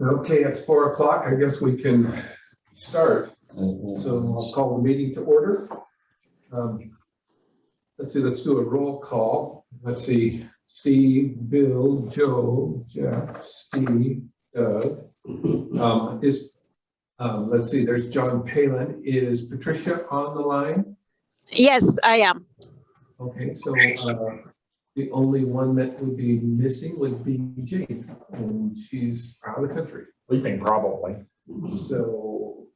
Okay, it's 4 o'clock. I guess we can start. So I'll call the meeting to order. Let's see, let's do a roll call. Let's see, Steve, Bill, Joe, Jeff, Steve, Doug. Let's see, there's John Palin. Is Patricia on the line? Yes, I am. Okay, so the only one that would be missing would be Jane, and she's out of the country. Sleeping probably. So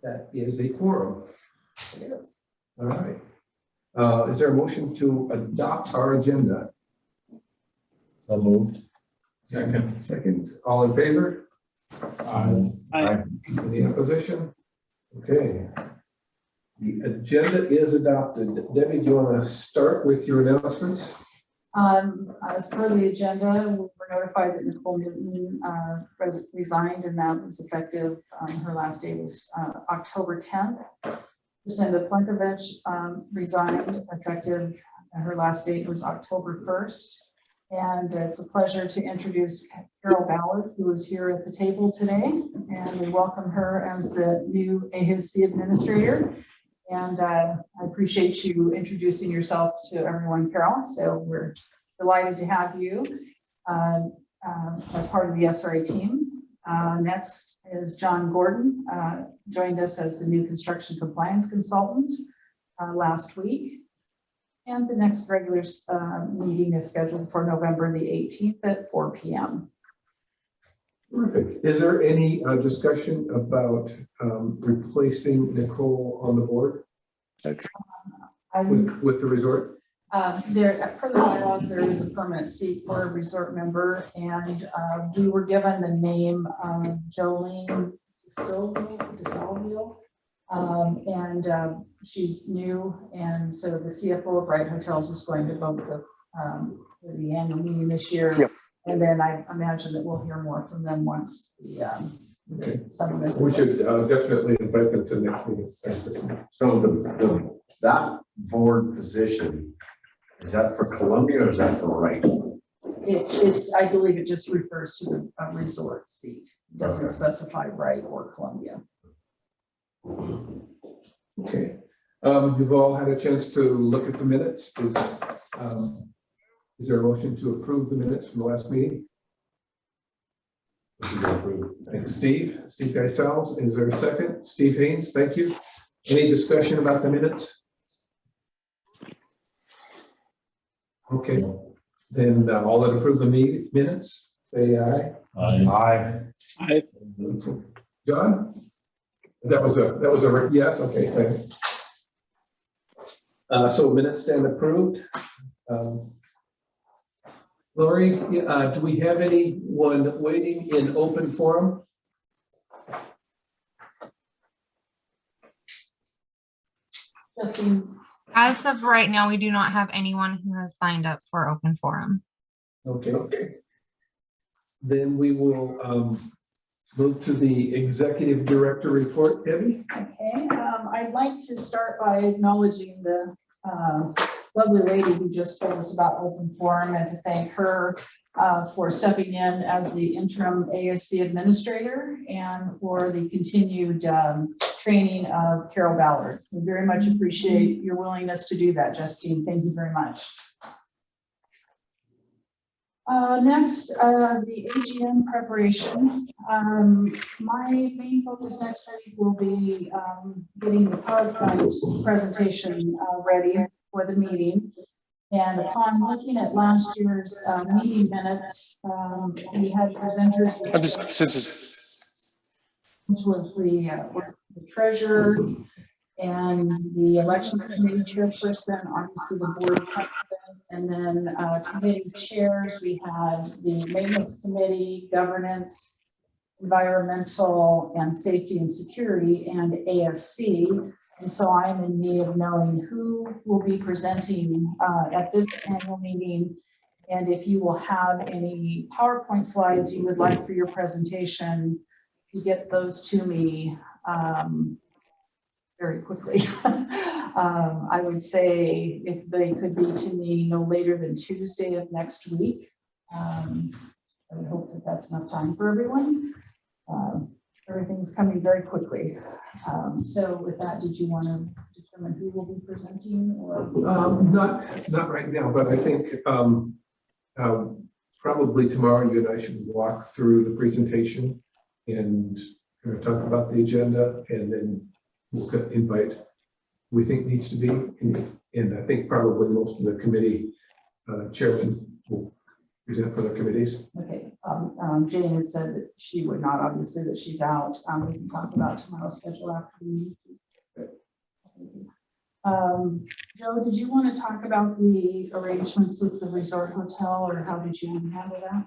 that is a quorum. Yes. All right. Is there a motion to adopt our agenda? So moved. Second. All in favor? Aye. Any opposition? Okay. The agenda is adopted. Debbie, do you want to start with your announcements? As per the agenda, we were notified that Nicole Newton resigned, and that was effective. Her last day was October 10th. Lucinda Plenkovich resigned, effective. Her last date was October 1st. And it's a pleasure to introduce Carol Ballard, who is here at the table today, and we welcome her as the new AOC administrator. And I appreciate you introducing yourself to everyone, Carol. So we're delighted to have you as part of the SRA team. Next is John Gordon, joined us as the new construction compliance consultant last week. And the next regular meeting is scheduled for November the 18th at 4 p.m. Terrific. Is there any discussion about replacing Nicole on the board with the resort? There, per the bylaws, there is a permanent seat for a resort member, and we were given the name Jolene DeSalvio, and she's new, and so the CFO of Wright Hotels is going to vote the annual meeting this year. Yep. And then I imagine that we'll hear more from them once the someone is. We should definitely invite them to the next meeting. So that board position, is that for Columbia or is that for Wright? It's I believe it just refers to the resort seat. It doesn't specify Wright or Columbia. Okay. You've all had a chance to look at the minutes. Is there a motion to approve the minutes from the last meeting? Thanks, Steve. Steve Geisels. Is there a second? Steve Haynes, thank you. Any discussion about the minutes? Okay. Then all that approve the minutes, say aye. Aye. Aye. John? That was a yes. Okay, thanks. So minutes stand approved. Lori, do we have anyone waiting in open forum? Justine. As of right now, we do not have anyone who has signed up for open forum. Okay. Then we will move to the executive director report, Debbie. Okay, I'd like to start by acknowledging the lovely lady who just told us about open forum, and to thank her for stepping in as the interim ASC administrator and for the continued training of Carol Ballard. We very much appreciate your willingness to do that, Justine. Thank you very much. Next, the AGM preparation. My main focus next week will be getting the PowerPoint presentation ready for the meeting. And upon looking at last year's meeting minutes, we had presenters, which was the treasurer and the elections committee chairperson, obviously the board president, and then committee chairs. We had the maintenance committee, governance, environmental and safety and security, and ASC. And so I'm in need of knowing who will be presenting at this annual meeting, and if you will have any PowerPoint slides you would like for your presentation, to get those to me very quickly. I would say if they could be to me no later than Tuesday of next week. I would hope that that's enough time for everyone. Everything's coming very quickly. So with that, did you want to determine who will be presenting or? Not right now, but I think probably tomorrow you and I should walk through the presentation and talk about the agenda, and then we'll invite who we think needs to be. And I think probably most of the committee chairmen will present for their committees. Okay, Jane had said that she would not, obviously, that she's out. We can talk about tomorrow's schedule after the meeting. Thank you. Joe, did you want to talk about the arrangements with the resort hotel, or how did you handle that?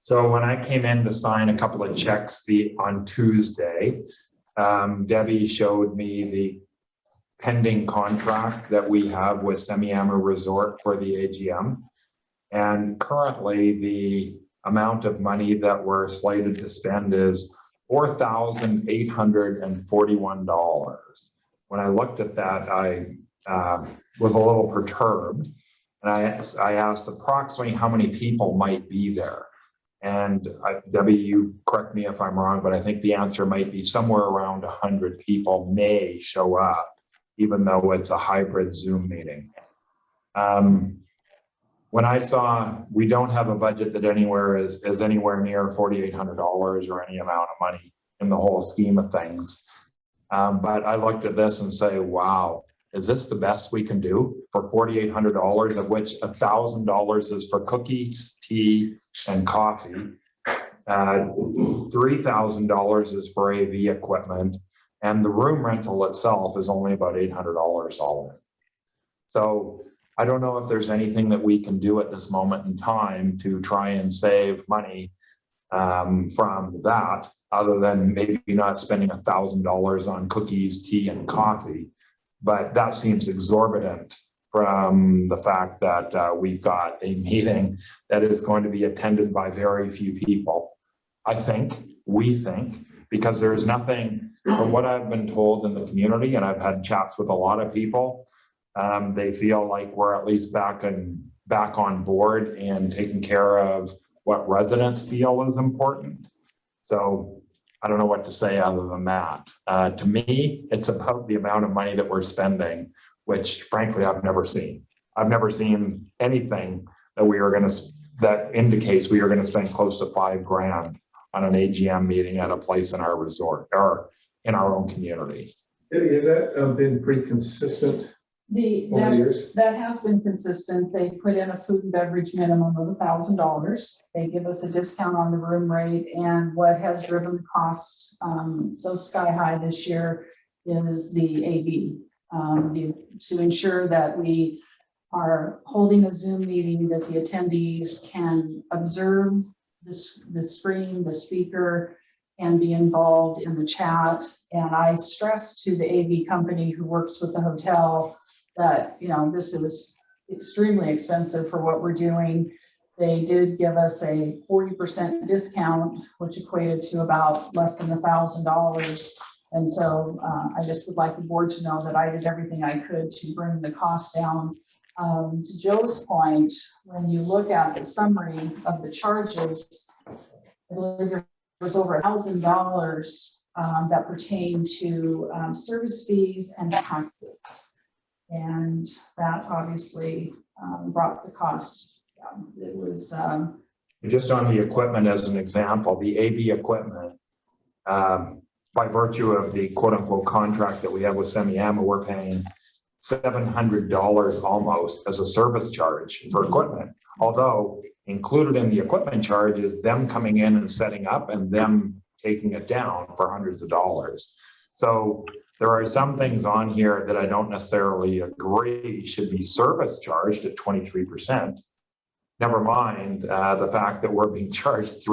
So when I came in to sign a couple of checks on Tuesday, Debbie showed me the pending contract that we have with Semiahmoo Resort for the AGM. And currently the amount of money that we're slated to spend is $4,841. When I looked at that, I was a little perturbed. And I asked approximately how many people might be there. And Debbie, you correct me if I'm wrong, but I think the answer might be somewhere around 100 people may show up, even though it's a hybrid Zoom meeting. When I saw we don't have a budget that is anywhere near $4,800 or any amount of money in the whole scheme of things. But I looked at this and say, wow, is this the best we can do for $4,800, of which $1,000 is for cookies, tea, and coffee. $3,000 is for AV equipment, and the room rental itself is only about $800 all in. So I don't know if there's anything that we can do at this moment in time to try and save money from that, other than maybe not spending $1,000 on cookies, tea, and coffee. But that seems exorbitant from the fact that we've got a meeting that is going to be attended by very few people. We think, because there's nothing, from what I've been told in the community, and I've had chats with a lot of people, they feel like we're at least back on board and taking care of what residents feel is important. So I don't know what to say other than that. To me, it's about the amount of money that we're spending, which frankly, I've never seen. I've never seen anything that indicates we are going to spend close to $5,000 on an AGM meeting at a place in our resort or in our own community. Debbie, has that been pretty consistent over the years? That has been consistent. They put in a food and beverage minimum of $1,000. They give us a discount on the room rate, and what has driven the cost so sky high this year is the AV. To ensure that we are holding a Zoom meeting, that the attendees can observe the screen, the speaker, and be involved in the chat. And I stress to the AV company who works with the hotel that, this is extremely expensive for what we're doing. They did give us a 40% discount, which equated to about less than $1,000. And so I just would like the board to know that I did everything I could to bring the cost down. To Joe's point, when you look at the summary of the charges, I believe there was over $1,000 that pertain to service fees and taxes. And that obviously brought the cost down. It was just on the equipment as an example, the AV equipment, by virtue of the quote unquote contract that we have with Semiahmoo, we're paying $700 almost as a service charge for equipment. Although included in the equipment charge is them coming in and setting up and them taking it down for hundreds of dollars. So there are some things on here that I don't necessarily agree should be service charged at 23%. Never mind the fact that we're being charged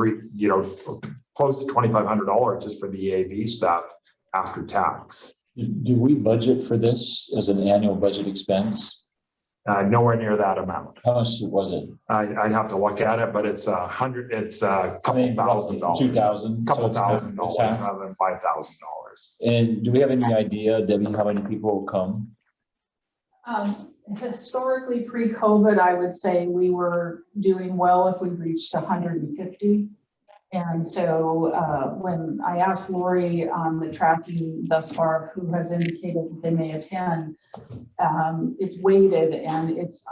close to $2,500 just for the AV stuff after tax. Do we budget for this as an annual budget expense? Nowhere near that amount. How much was it? I'd have to look at it, but it's a couple $1,000. 2,000. Couple $1,000 rather than $5,000. And do we have any idea, Debbie, how many people will come? Historically, pre-COVID, I would say we were doing well if we reached 150. And so when I asked Lori on the tracking thus far, who has indicated that they may attend, it's weighted and it's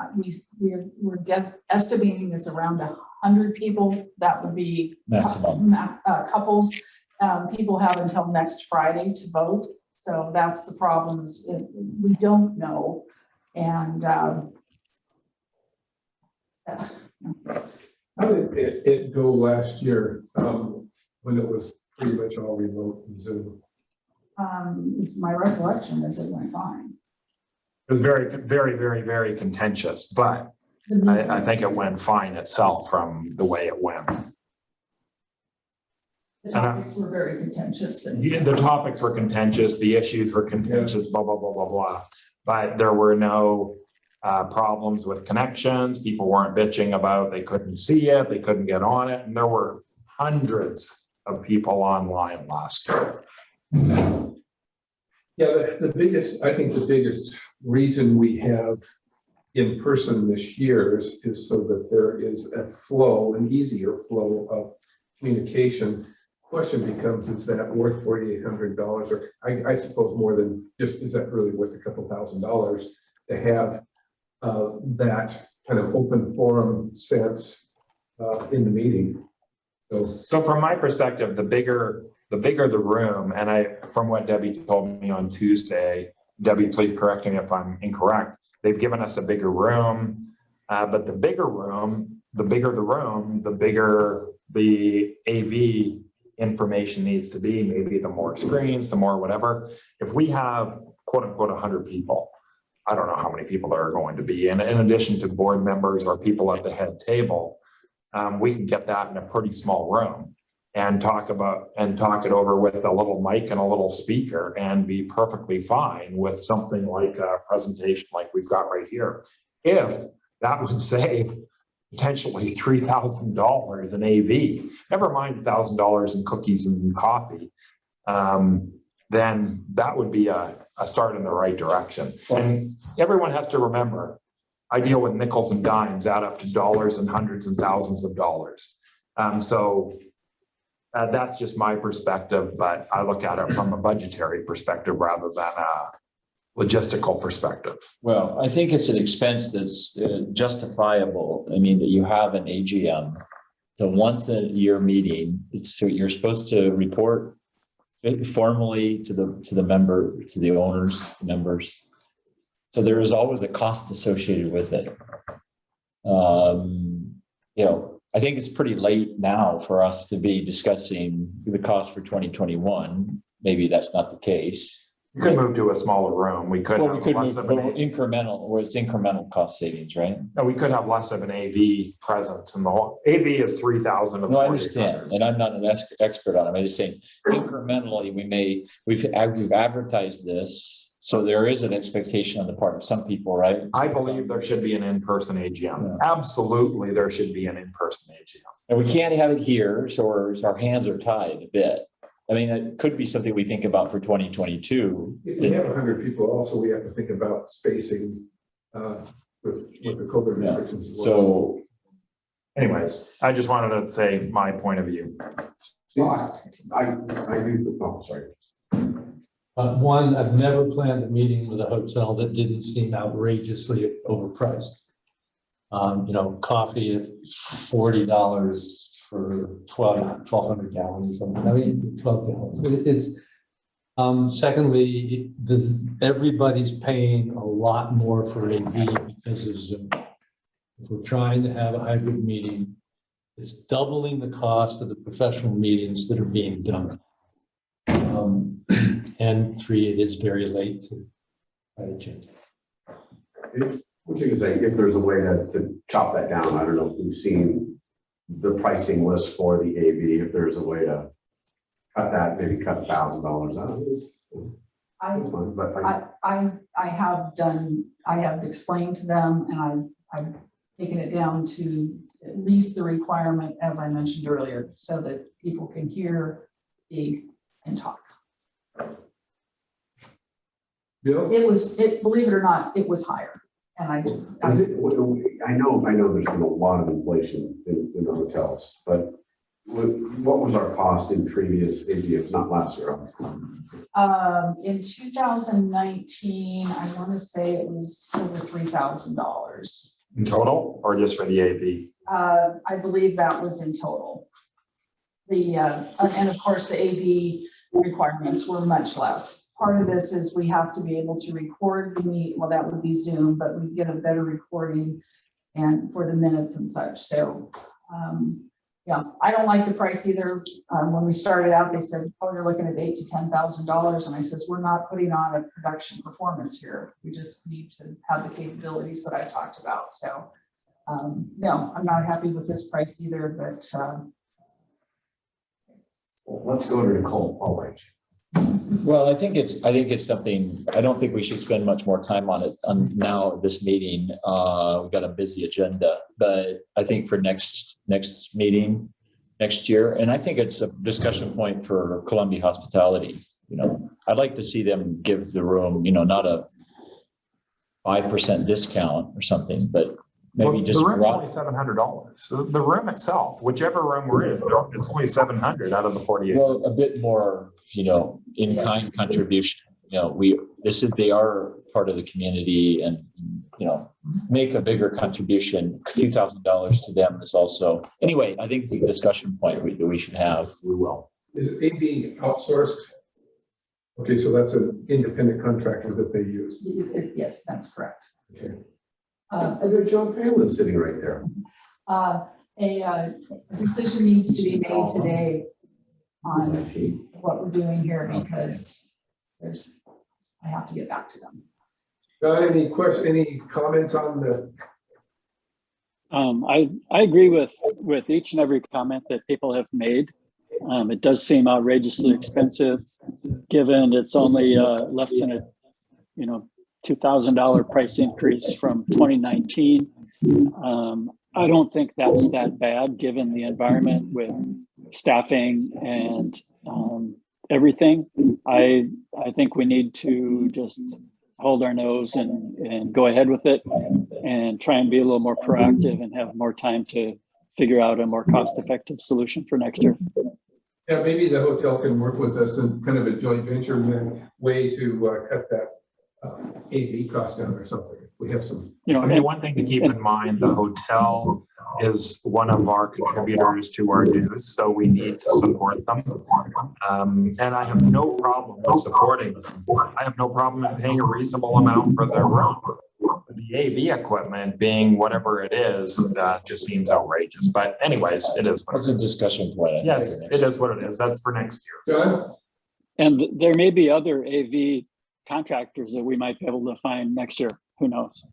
we're estimating it's around 100 people. That would be Maximum. Couples. People have until next Friday to vote. So that's the problem is we don't know. And How did it go last year, when it was pretty much all remote and Zoom? is my recollection is it went fine. It was very, very, very, very contentious, but I think it went fine itself from the way it went. The topics were very contentious. And Yeah, the topics were contentious, the issues were contentious, blah, blah, blah, blah, blah. But there were no problems with connections. People weren't bitching about they couldn't see it, they couldn't get on it. And there were hundreds of people online last year. Yeah, I think the biggest reason we have in person this year is so that there is a flow, an easier flow of communication. Question becomes, is that worth $4,800? Or I suppose more than just, is that really worth a couple $1,000s to have that kind of open forum sense in the meeting? So from my perspective, the bigger the room, and from what Debbie told me on Tuesday, Debbie, please correct me if I'm incorrect, they've given us a bigger room, but the bigger the room, the bigger the AV information needs to be, maybe the more screens, the more whatever. If we have quote unquote 100 people, I don't know how many people there are going to be, and in addition to board members or people at the head table, we can get that in a pretty small room and talk it over with a little mic and a little speaker and be perfectly fine with something like a presentation like we've got right here. If that would save potentially $3,000 in AV, never mind $1,000 in cookies and coffee, then that would be a start in the right direction. And everyone has to remember, I deal with nickels and dimes, add up to dollars and hundreds and thousands of dollars. So that's just my perspective, but I look at it from a budgetary perspective rather than a logistical perspective. Well, I think it's an expense that's justifiable. I mean, that you have an AGM. So once a year meeting, you're supposed to report formally to the member, to the owners, members. So there is always a cost associated with it. I think it's pretty late now for us to be discussing the cost for 2021. Maybe that's not the case. We could move to a smaller room. We could Well, have we could less move of an incremental, where it's incremental cost savings, right? no, we could have less of an AV presence in the whole. AV is 3,000 of No, I 4,800. understand, and I'm not an expert on it. I'm just saying incrementally, we've advertised this, so there is an expectation on the part of some people, right? I believe there should be an in-person AGM. Absolutely, there should be an in-person AGM. And we can't have it here, so our hands are tied a bit. I mean, it could be something we think about for 2022. If we have 100 people, also we have to think about spacing with the COVID restrictions as well. So, anyways, I just wanted to say my point of view. I do, oh, sorry. One, I've never planned a meeting with a hotel that didn't seem outrageously overpriced. Coffee at $40 for 1,200 gallons or something. I mean, 12 gallons. It's secondly, everybody's paying a lot more for AV because of Zoom. If we're trying to have a hybrid meeting, it's doubling the cost of the professional meetings that are being done. And three, it is very late to try to change. It's, what you can say, if there's a way to chop that down, I don't know if you've seen the pricing list for the AV, if there's a way to cut that, maybe cut $1,000 out. That's fine, but I have explained to them and I've taken it down to at least the requirement, as I mentioned earlier, so that people can hear, see, and talk. Bill? Believe it or not, it was higher. And I I know there's been a lot of inflation in the hotels, but what was our cost in previous AGMs, not last year, obviously? in 2019, I want to say it was over $3,000. In total, or just for the AV? I believe that was in total. And of course, the AV requirements were much less. Part of this is we have to be able to record the meet. Well, that would be Zoom, but we get a better recording and for the minutes and such. So, yeah, I don't like the price either. When we started out, they said, "Oh, you're looking at $8,000 to $10,000," and I says, "We're not putting on a production performance here. We just need to have the capabilities that I talked about." So, no, I'm not happy with this price either. But Let's go to Nicole. All right. Well, I think it's something, I don't think we should spend much more time on it now at this meeting. We've got a busy agenda, but I think for next meeting, next year, and I think it's a discussion point for Columbia Hospitality. You know, I'd like to see them give the room, you know, not a 5% discount or something, but maybe Well, just. the room's only $700. So the room itself, whichever room we're in, it's only $700 out of the 48. Well, a bit more, you know, in-kind contribution. You know, they are part of the community, and, you know, make a bigger contribution. A few $1,000s to them is also, anyway, I think the discussion point we should have. We will. Is AV outsourced? Okay, so that's an independent contractor that they use. yes, that's correct. Okay. And there's John Palin sitting right there. A decision needs to be made today on what we're doing here because I have to get back to them. Any comments on the? I agree with each and every comment that people have made. It does seem outrageously expensive, given it's only less than a, you know, $2,000 price increase from 2019. I don't think that's that bad, given the environment with staffing and everything. I think we need to just hold our nose and go ahead with it and try and be a little more proactive and have more time to figure out a more cost-effective solution for next year. Yeah, maybe the hotel can work with us in kind of a joint venture way to cut that AV cost down or something. We have some. You know, I mean, one thing to keep in mind, the hotel is one of our contributors to our dues, so we need to support them. And I have no problem with supporting them. I have no problem in paying a reasonable amount for their room. The AV equipment being whatever it is, just seems outrageous. But anyways, it is. It's a discussion point. Yes, it is what it is. That's for next year. John? and there may be other AV contractors that we might be able to find next year. Who knows?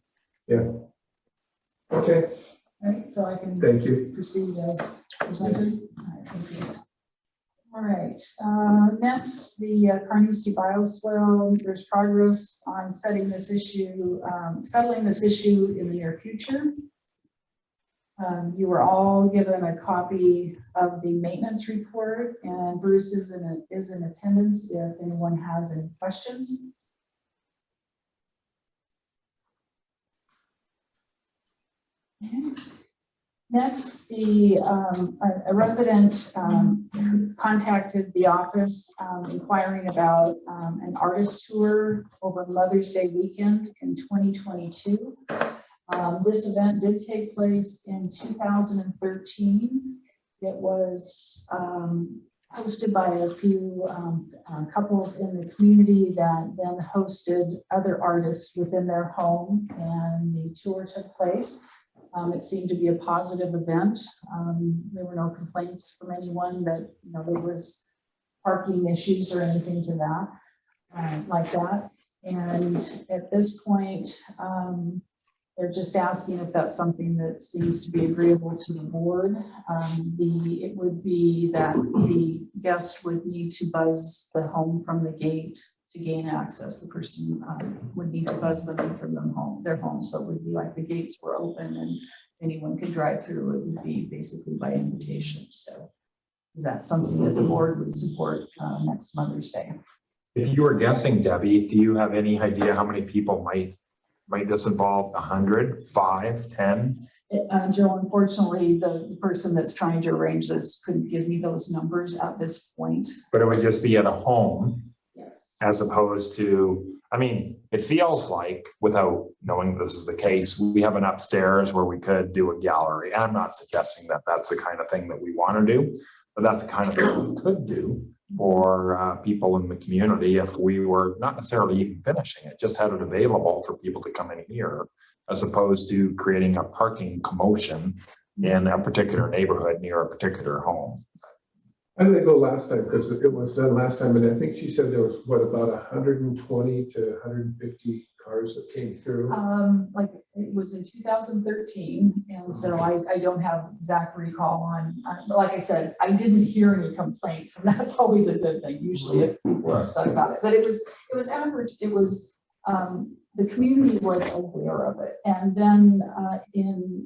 Yeah. Okay, All right, so I can thank you. proceed as presented. All right, thank you. All right, next, the Carnoustie bioswale. There's progress on settling this issue in the near future. You were all given a copy of the maintenance report, and Bruce is in attendance if anyone has any questions. Next, a resident contacted the office inquiring about an artist tour over Mother's Day weekend in 2022. This event did take place in 2013. It was hosted by a few couples in the community that then hosted other artists within their home, and the tour took place. It seemed to be a positive event. There were no complaints from anyone that, you know, there was parking issues or anything to that, like that. And at this point, they're just asking if that's something that seems to be agreeable to the board. It would be that the guest would need to buzz the home from the gate to gain access. The person would need to buzz them in from their home. So it would be like the gates were open and anyone could drive through. It would be basically by invitation. So is that something that the board would support next Mother's Day? If you were guessing, Debbie, do you have any idea how many people might this involve? 100, 5, 10? Joe, unfortunately, the person that's trying to arrange this couldn't give me those numbers at this point. But it would just be at a home Yes. as opposed to, I mean, it feels like, without knowing this is the case, we have an upstairs where we could do a gallery. I'm not suggesting that that's the kind of thing that we want to do, but that's the kind of thing we could do for people in the community if we were not necessarily even finishing it, just had it available for people to come in here, as opposed to creating a parking commotion in a particular neighborhood near a particular home. How did it go last time? Because it was done last time, and I think she said there was, what, about 120 to 150 cars that came through? Like it was in 2013, and so I don't have exact recall on, but like I said, I didn't hear any complaints, and that's always a good thing, usually if people are upset about it. But it was average, it was, the community was aware of it. And then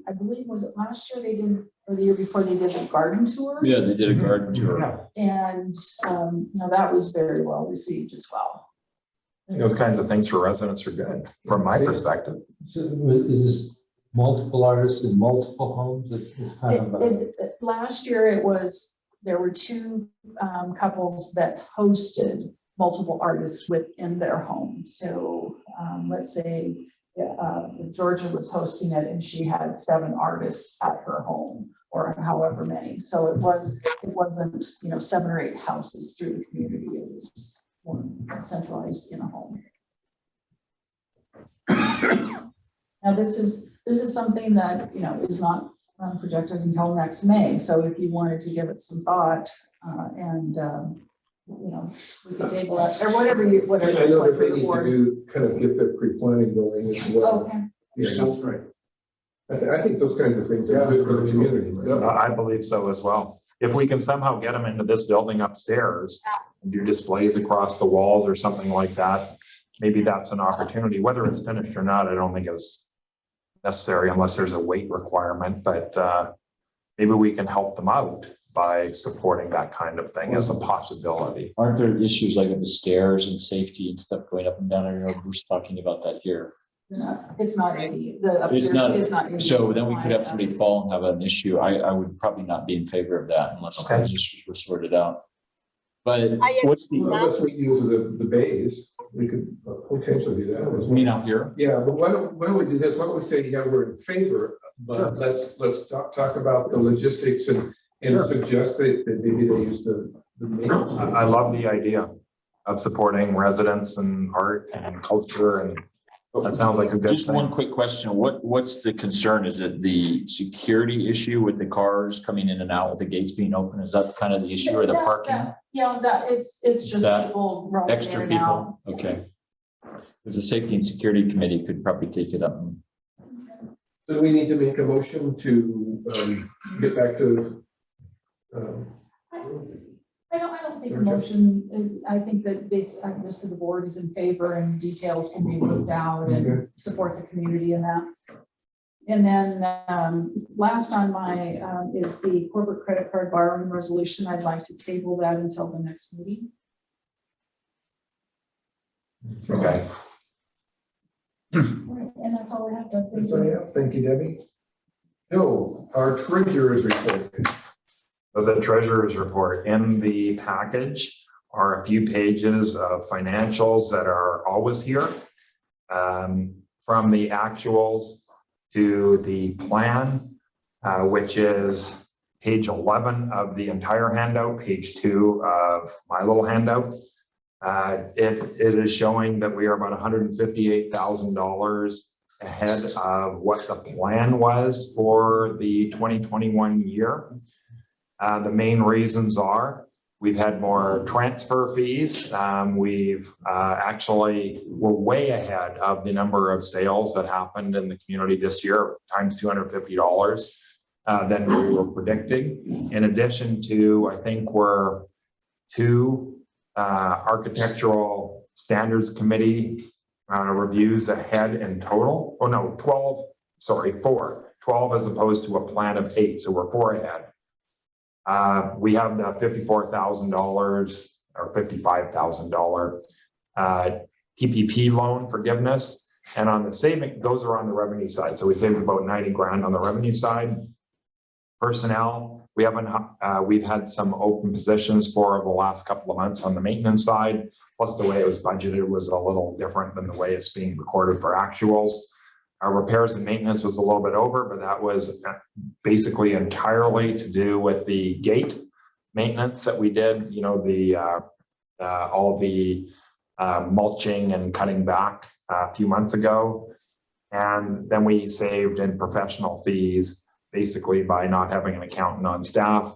I believe, was it last year they did, or the year before, they did a garden tour? Yeah, they did a garden tour. And, that was very well received as well. Those kinds of things for residents are good, from my perspective. So is this multiple artists in multiple homes? It's kind of Last year there were two couples that hosted multiple artists within their home. So let's say Georgia was hosting it and she had 7 artists at her home, or however many. So it wasn't 7 or 8 houses through the community. It was one centralized in a home. Now this is something that is not projected until next May. So if you wanted to give it some thought we could table it or whatever. I know that they need to do, kind of get the pre-planning going as well. Okay. Yeah, that's right. I think those kinds of things are good for the community. I believe so as well. If we can somehow get them into this building upstairs and do displays across the walls or something like that, maybe that's an opportunity. Whether it's finished or not, I don't think is necessary unless there's a weight requirement, but maybe we can help them out by supporting that kind of thing as a possibility. Aren't there issues like with the stairs and safety and stuff going up and down? I remember Bruce talking about that here. It's not any, the upstairs is not. So then we could have somebody fall and have an issue. I would probably not be in favor of that unless those issues were sorted out. But what's the, Unless we use the bays, we could potentially do that as you mean well. out here? Yeah, but why don't we do this? Why don't we say, yeah, we're in favor, but let's talk about the logistics and suggest that maybe they use the main. I love the idea of supporting residents and art and culture, and that sounds like a good Just thing. one quick question. What's the concern? Is it the security issue with the cars coming in and out with the gates being open? Is that kind of the issue, or the parking? It's just That people roaming in Extra and out. people? Okay. Because the safety and security committee could probably take it up. Do we need to make a motion to get back to? I don't think a motion, I think that just the board is in favor and details can be worked out and support the community in that. And then last on my is the corporate credit card borrowing resolution. I'd like to table that until the next meeting. Okay. All right, and that's all I have. Doug. Thank That's all I you. have. Thank you, Debbie. Bill, our treasurer's report. So the treasurer's report, in the package are a few pages of financials that are always here. From the actuals to the plan, which is page 11 of the entire handout, page 2 of my little handout. It is showing that we are about $158,000 ahead of what the plan was for the 2021 year. The main reasons are we've had more transfer fees. We're way ahead of the number of sales that happened in the community this year, times $250 than we were predicting. In addition to, I think we're 2 architectural standards committee reviews ahead in total. Oh no, 4. 12 as opposed to a plan of 8, so we're 4 ahead. We have the $54,000 or $55,000 PPP loan forgiveness. And on the saving, those are on the revenue side. So we saved about 90 grand on the revenue side. Personnel, we've had some open positions for the last couple of months on the maintenance side. Plus the way it was budgeted was a little different than the way it's being recorded for actuals. Our repairs and maintenance was a little bit over, but that was basically entirely to do with the gate maintenance that we did, you know, all the mulching and cutting back a few months ago. And then we saved in professional fees, basically by not having an accountant on staff,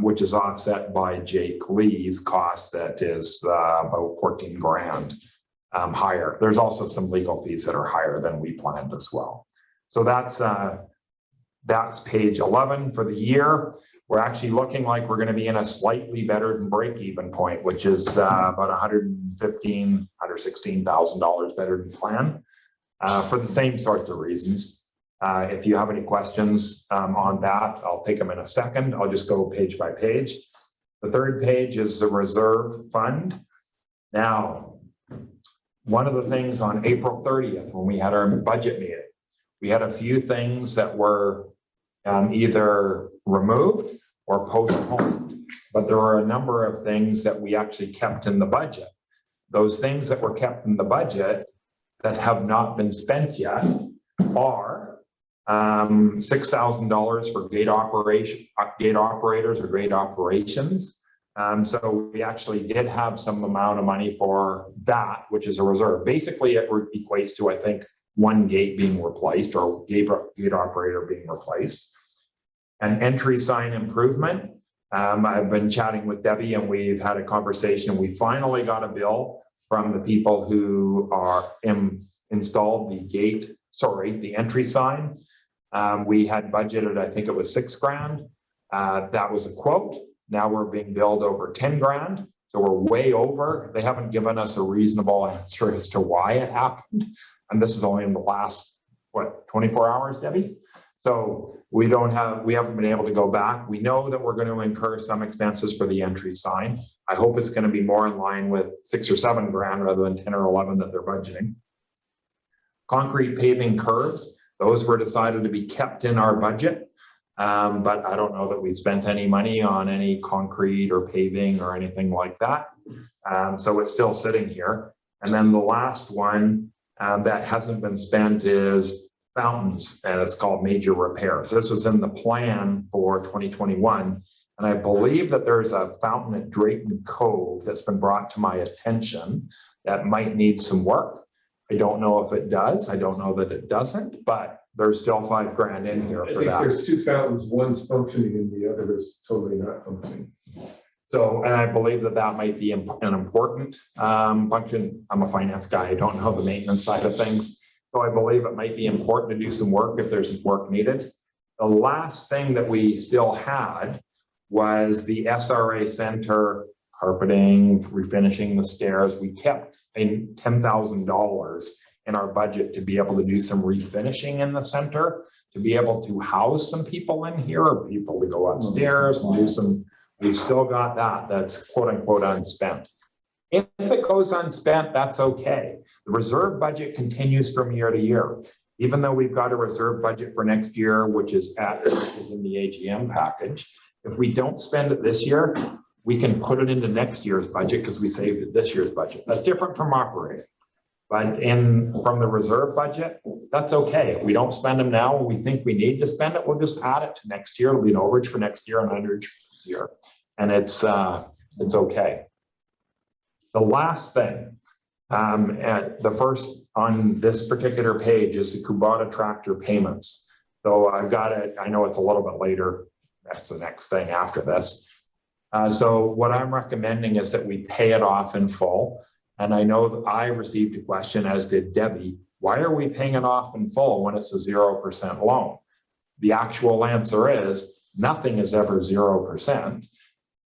which is offset by Jake Lee's cost that is about 14 grand higher. There's also some legal fees that are higher than we planned as well. So that's page 11 for the year. We're actually looking like we're going to be in a slightly better than break-even point, which is about $116,000 better than plan for the same sorts of reasons. If you have any questions on that, I'll take them in a second. I'll just go page by page. The third page is the reserve fund. Now, one of the things on April 30th, when we had our budget meeting, we had a few things that were either removed or postponed, but there were a number of things that we actually kept in the budget. Those things that were kept in the budget that have not been spent yet are $6,000 for gate operators or gate operations. So we actually did have some amount of money for that, which is a reserve. Basically, it equates to, I think, one gate being replaced or gate operator being replaced. An entry sign improvement. I've been chatting with Debbie and we've had a conversation. We finally got a bill from the people who are installed the entry sign. We had budgeted, I think it was 6 grand. That was a quote. Now we're being billed over 10 grand. So we're way over. They haven't given us a reasonable answer as to why it happened. And this is only in the last, 24 hours, Debbie? So we haven't been able to go back. We know that we're going to incur some expenses for the entry sign. I hope it's going to be more in line with 6 or 7 grand rather than 10 or 11 that they're budgeting. Concrete paving curbs, those were decided to be kept in our budget. But I don't know that we spent any money on any concrete or paving or anything like that. So it's still sitting here. And then the last one that hasn't been spent is fountains, and it's called major repairs. This was in the plan for 2021. And I believe that there's a fountain at Drayton Cove that's been brought to my attention that might need some work. I don't know if it does. I don't know that it doesn't, but there's still 5 grand in here for that. There's 2 fountains, one's functioning and the other is totally not functioning. So, and I believe that that might be an important function. I'm a finance guy. I don't know the maintenance side of things. So I believe it might be important to do some work if there's work needed. The last thing that we still had was the SRA Center carpeting, refinishing the stairs. We kept $10,000 in our budget to be able to do some refinishing in the center, to be able to house some people in here or people to go upstairs and do some. We've still got that. That's quote unquote unspent. If it goes unspent, that's okay. The reserve budget continues from year to year. Even though we've got a reserve budget for next year, which is in the AGM package, if we don't spend it this year, we can put it into next year's budget because we saved it this year's budget. That's different from operating. But from the reserve budget, that's okay. If we don't spend them now and we think we need to spend it, we'll just add it to next year. It'll be an overage for next year and underage for this year. And it's okay. The last thing, at the first on this particular page is the Kubota tractor payments. So I've got it, I know it's a little bit later. That's the next thing after this. So what I'm recommending is that we pay it off in full. And I know that I received a question, as did Debbie, why are we paying it off in full when it's a 0% loan? The actual answer is nothing is ever 0%.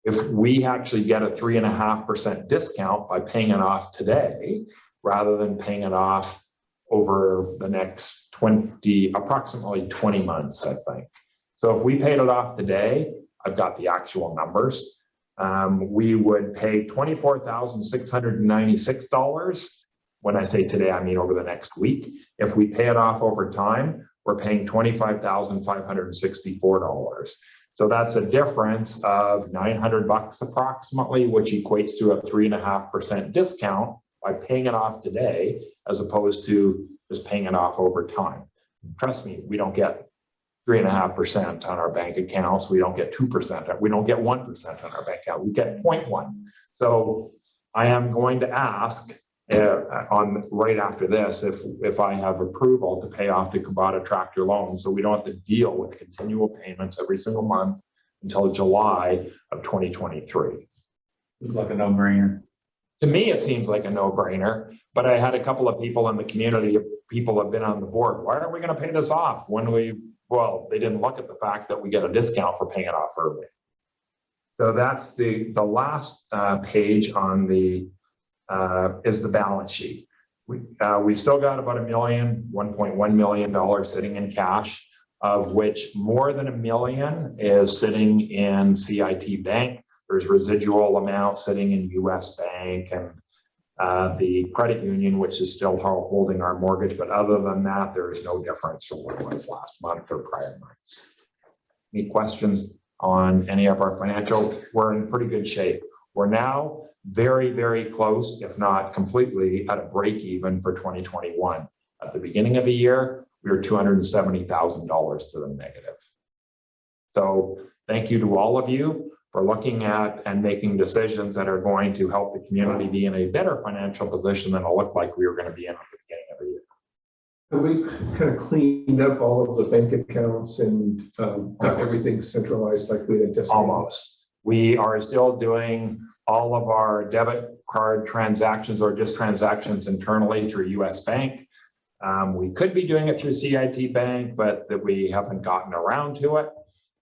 If we actually get a 3.5% discount by paying it off today, rather than paying it off over the next approximately 20 months, I think. So if we paid it off today, I've got the actual numbers. we would pay $24,696. When I say today, I mean over the next week. If we pay it off over time, we're paying $25,564. So that's a difference of $900 approximately, which equates to a 3.5% discount by paying it off today, as opposed to just paying it off over time. Trust me, we don't get 3.5% on our bank accounts. We don't get 2%. We don't get 1% on our bank account. We get 0.1. So I am going to ask right after this, if I have approval to pay off the Kubota tractor loan, so we don't have to deal with continual payments every single month until July of 2023. It's like a no-brainer. To me, it seems like a no-brainer, but I had a couple of people in the community, people have been on the board. Why are we going to pay this off when well, they didn't look at the fact that we get a discount for paying it off early. So that's the last page on the is the balance sheet. We've still got about $1.1 million sitting in cash, of which more than $1 million is sitting in CIT Bank. There's residual amounts sitting in US Bank and the credit union, which is still holding our mortgage. But other than that, there is no difference from what it was last month or prior months. Any questions on any of our financial? We're in pretty good shape. We're now very, very close, if not completely, at a break even for 2021. At the beginning of the year, we were $270,000 to the negative. So thank you to all of you for looking at and making decisions that are going to help the community be in a better financial position than it'll look like we were going to be in at the beginning of the year. Have we kind of cleaned up all of the bank accounts and got everything centralized like we anticipated? Almost. We are still doing all of our debit card transactions or just transactions internally through US Bank. We could be doing it through CIT Bank, but that we haven't gotten around to it.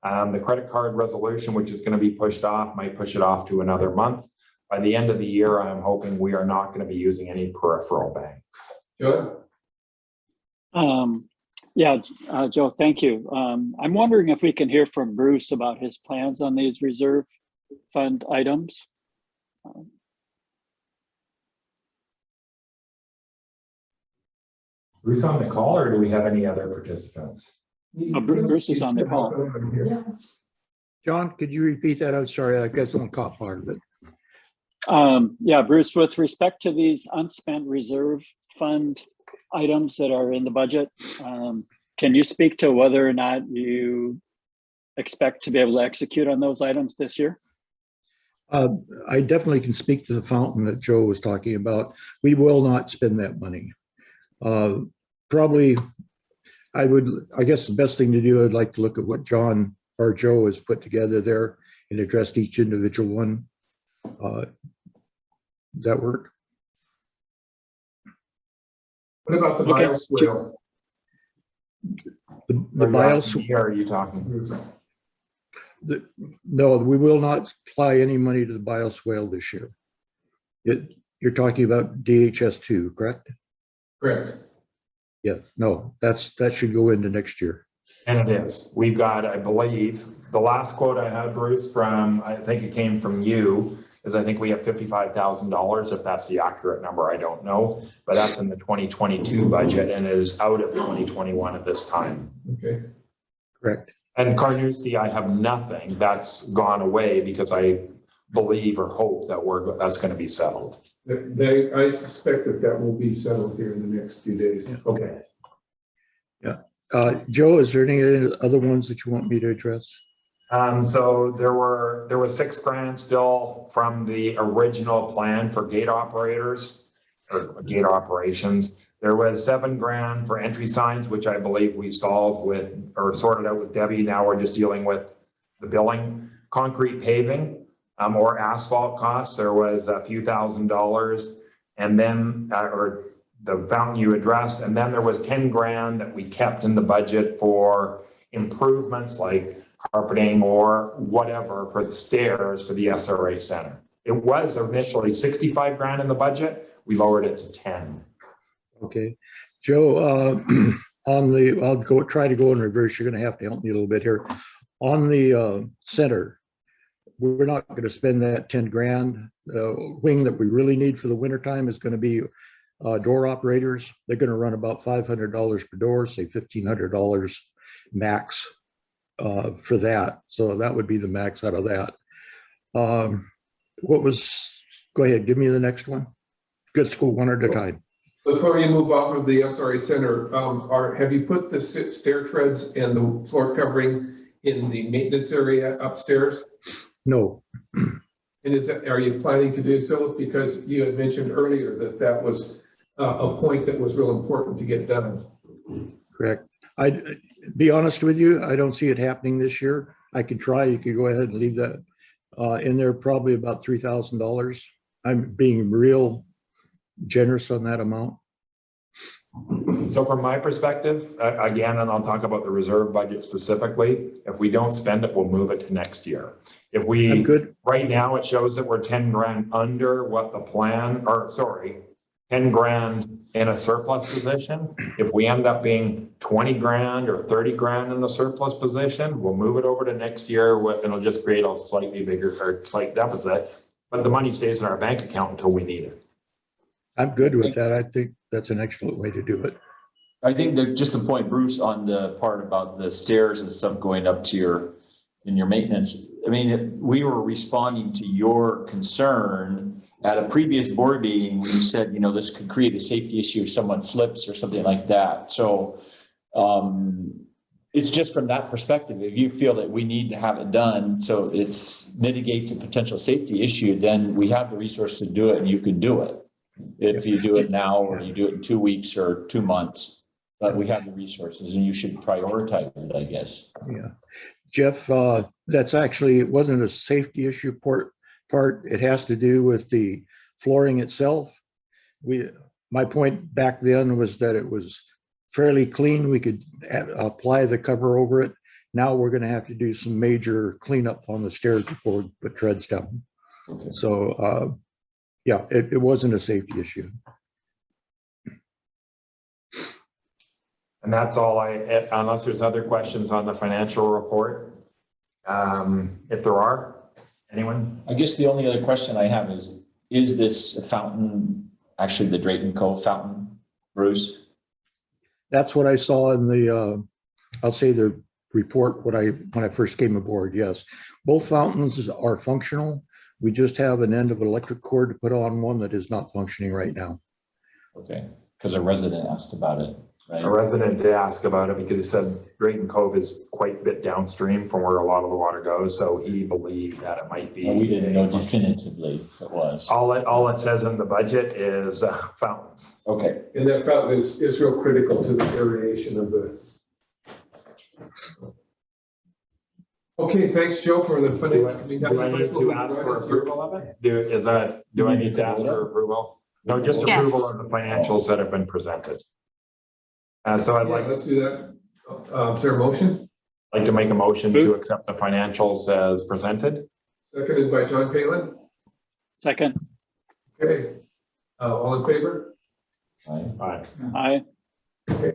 The credit card resolution, which is going to be pushed off, might push it off to another month. By the end of the year, I'm hoping we are not going to be using any peripheral banks. Joe? Joe, thank you. I'm wondering if we can hear from Bruce about his plans on these reserve fund items. Bruce on the call, or do we have any other participants? Bruce is on the call. Yeah. John, could you repeat that? I'm sorry, I guess I don't caught part of it. Bruce, with respect to these unspent reserve fund items that are in the budget, can you speak to whether or not you expect to be able to execute on those items this year? I definitely can speak to the fountain that Joe was talking about. We will not spend that money. Probably, I guess the best thing to do, I'd like to look at what John or Joe has put together there and addressed each individual one. That work? What about the Okay. bioswale? The Are you asking me, or are you talking? No, we will not apply any money to the bioswale this year. You're talking about DHS2, correct? Correct. Yes. No, that should go into next year. And it is. We've got, I believe, the last quote I had, Bruce, from, I think it came from you, is I think we have $55,000. If that's the accurate number, I don't know. But that's in the 2022 budget and it is out of 2021 at this time. Okay. Correct. And Carnoustie, I have nothing. That's gone away because I believe or hope that that's going to be settled. I suspect that will be settled here in the next few days. Yeah. Okay. Joe, is there any other ones that you want me to address? So there was $6,000 still from the original plan for gate operators or gate operations. There was $7,000 for entry signs, which I believe we solved with or sorted out with Debbie. Now we're just dealing with the billing. Concrete paving or asphalt costs, there was a few $1,000s, and then or the fountain you addressed, and then there was $10,000 that we kept in the budget for improvements like carpeting or whatever for the stairs for the SRA Center. It was initially $65,000 in the budget. We lowered it to 10. Okay, Joe, I'll try to go in reverse. You're going to have to help me a little bit here. On the center, we're not going to spend that 10 grand. The wing that we really need for the wintertime is going to be door operators. They're going to run about $500 per door, say $1,500 max for that. So that would be the max out of that. Go ahead, give me the next one. Good school, one at a time. Before you move off of the SRA Center, have you put the stair treads and the floor covering in the maintenance area upstairs? No, And are you planning to do so? Because you had mentioned earlier that that was a point that was real important to get done. correct. I'd be honest with you, I don't see it happening this year. I can try, you could go ahead and leave that in there, probably about $3,000. I'm being real generous on that amount. So from my perspective, again, and I'll talk about the reserve budget specifically, if we don't spend it, we'll move it to next year. If I'm we, good. right now, it shows that we're 10 grand under what the plan, or sorry, 10 grand in a surplus position. If we end up being 20 grand or 30 grand in the surplus position, we'll move it over to next year, and it'll just create a slightly bigger or slight deficit, but the money stays in our bank account until we need it. I'm good with that. I think that's an excellent way to do it. I think that just the point, Bruce, on the part about the stairs and stuff going up to in your maintenance. I mean, we were responding to your concern at a previous board meeting when you said, this could create a safety issue if someone slips or something like that. So it's just from that perspective. If you feel that we need to have it done so it mitigates a potential safety issue, then we have the resource to do it and you can do it. If you do it now, or you do it in 2 weeks or 2 months, but we have the resources and you should prioritize it, I guess. Yeah. Jeff, that's actually, it wasn't a safety issue part. It has to do with the flooring itself. My point back then was that it was fairly clean. We could apply the cover over it. Now we're going to have to do some major cleanup on the stairs before we put treads down. Okay. So, yeah, it wasn't a safety issue. And that's all unless there's other questions on the financial report. If there are, anyone? I guess the only other question I have is this fountain actually the Drayton Cove fountain, Bruce? That's what I saw in the, I'll say the report when I first came aboard, yes. Both fountains are functional. We just have an end of an electric cord to put on one that is not functioning right now. Okay, because a resident asked about it, right? A resident did ask about it because he said Drayton Cove is quite a bit downstream from where a lot of the water goes. So he believed that it might be. Well, we didn't know definitively if it was. All it says in the budget is fountains. Okay. And that fountain is real critical to the aeration of the. Okay, thanks, Joe, for the funding. Do I need to ask for approval of it? Do I need to ask for approval? No, just Yes. approval of the financials that have been presented. So I'd like Let's do that. Is there a motion? to make a motion to accept the financials as presented. Seconded by John Palin. Second, Okay. All in favor? Aye. aye. Okay.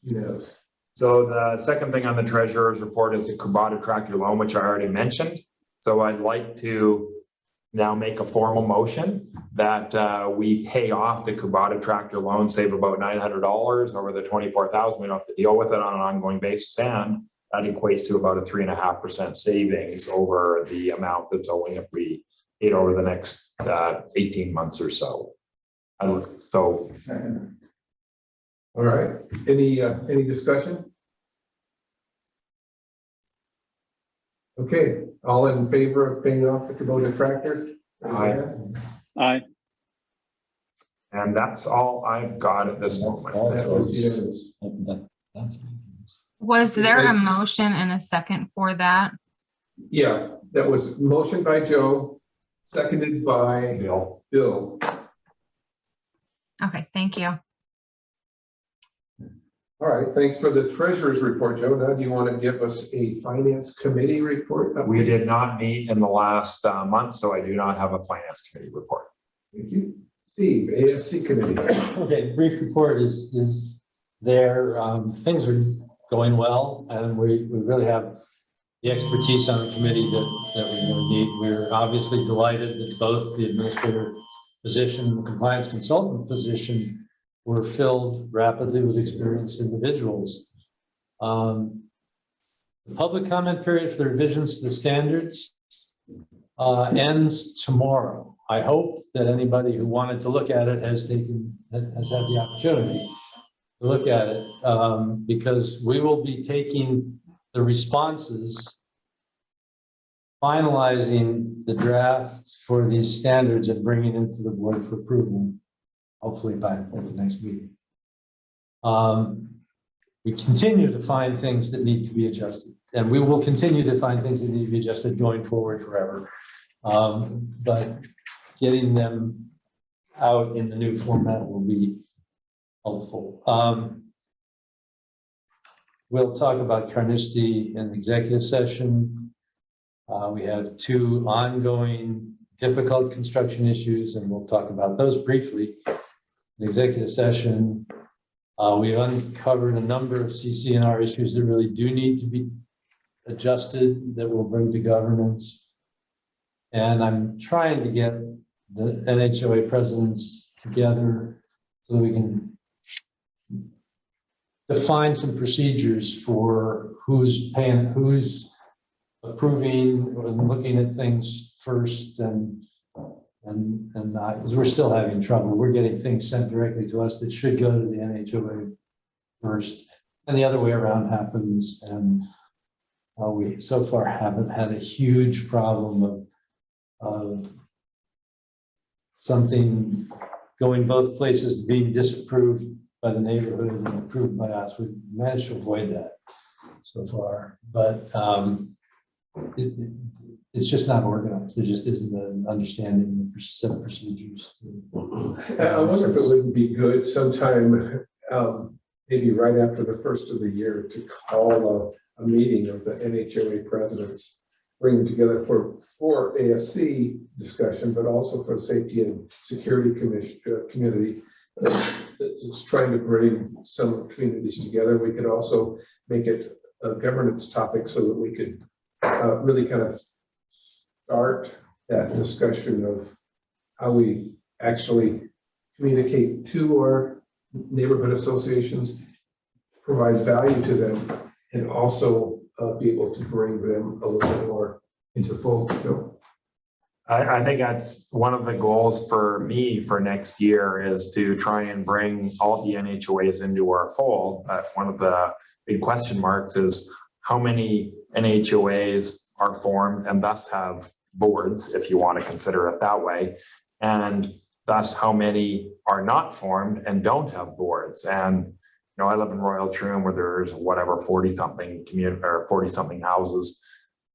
Unanimous. So the second thing on the treasurer's report is the Kubota tractor loan, which I already mentioned. So I'd like to now make a formal motion that we pay off the Kubota tractor loan, save about $900 over the $24,000. We don't have to deal with it on an ongoing basis, and that equates to about a 3.5% savings over the amount that's owing if we paid over the next 18 months or so. So All right. Any discussion? Okay, all in favor of paying off the Kubota tractor? Aye. Aye. And that's all I've got at this That's moment. all. That was unanimous. That's Was there a motion and a second for that? Yeah, that was motion by Joe, seconded by Bill. Bill. Okay, thank you. All right, thanks for the treasurer's report, Joe. Now, do you want to give us a finance committee report? We did not meet in the last month, so I do not have a finance committee report. Thank you. Steve, AFC committee. Okay, brief report is there. Things are going well, and we really have the expertise on the committee that we're going to need. We're obviously delighted that both the administrator position and the compliance consultant position were filled rapidly with experienced individuals. The public comment period for the revisions to the standards ends tomorrow. I hope that anybody who wanted to look at it has had the opportunity to look at it, because we will be taking the responses, finalizing the draft for these standards and bringing it to the board for approval, hopefully by the next meeting. We continue to find things that need to be adjusted, and we will continue to find things that need to be adjusted going forward forever. But getting them out in the new format will be helpful. We'll talk about Carnoustie in the executive session. We have 2 ongoing difficult construction issues, and we'll talk about those briefly in the executive session. We've uncovered a number of CC&R issues that really do need to be adjusted, that will bring to governance. And I'm trying to get the NHOA presidents together so that we can define some procedures for who's paying, who's approving and looking at things first, and not, because we're still having trouble. We're getting things sent directly to us that should go to the NHOA first, and the other way around happens. And we so far haven't had a huge problem of something going both places, being disapproved by the neighborhood and approved by us. We've managed to avoid that so far, but it's just not organized. There just isn't an understanding of set of procedures. I wonder if it wouldn't be good sometime, maybe right after the first of the year, to call a meeting of the NHOA presidents, bring them together for ASC discussion, but also for the Safety and Security Committee. It's trying to bring some communities together. We could also make it a governance topic so that we could really kind of start that discussion of how we actually communicate to our neighborhood associations, provide value to them, and also be able to bring them a little bit more into the fold. I think that's one of the goals for me for next year, is to try and bring all the NHOAs into our fold. One of the big question marks is how many NHOAs are formed and thus have boards, if you want to consider it that way, and thus how many are not formed and don't have boards. And I live in Royal Troon, where there's whatever 40-something community or 40-something houses.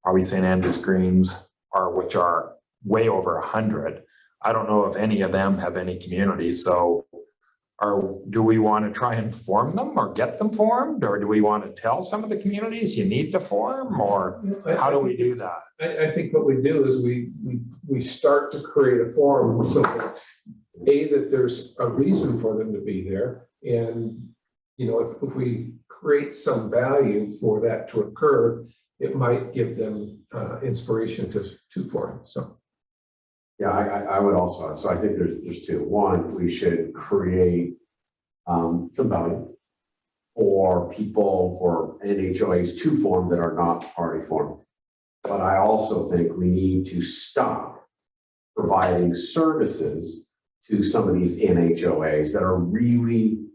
Probably St. Andrews Greens which are way over 100. I don't know if any of them have any communities. So do we want to try and form them or get them formed, or do we want to tell some of the communities you need to form, or how do we do that? I think what we do is we start to create a forum so that that there's a reason for them to be there, and if we create some value for that to occur, it might give them inspiration to form. So. Yeah, I would also, so I think there's 2. One, we should create some value for people, for NHOAs to form that are not already formed. But I also think we need to stop providing services to some of these NHOAs that are really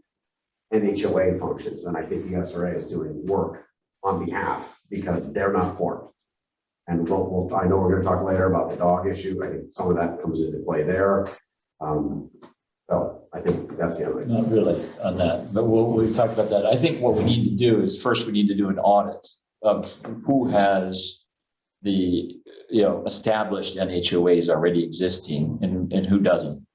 NHOA functions. And I think the SRA is doing work on behalf because they're not formed. And I know we're going to talk later about the dog issue. I think some of that comes into play there. So I think that's the other thing. Not really on that, but we've talked about that. I think what we need to do is first we need to do an audit of who has the established NHOAs already existing and who doesn't.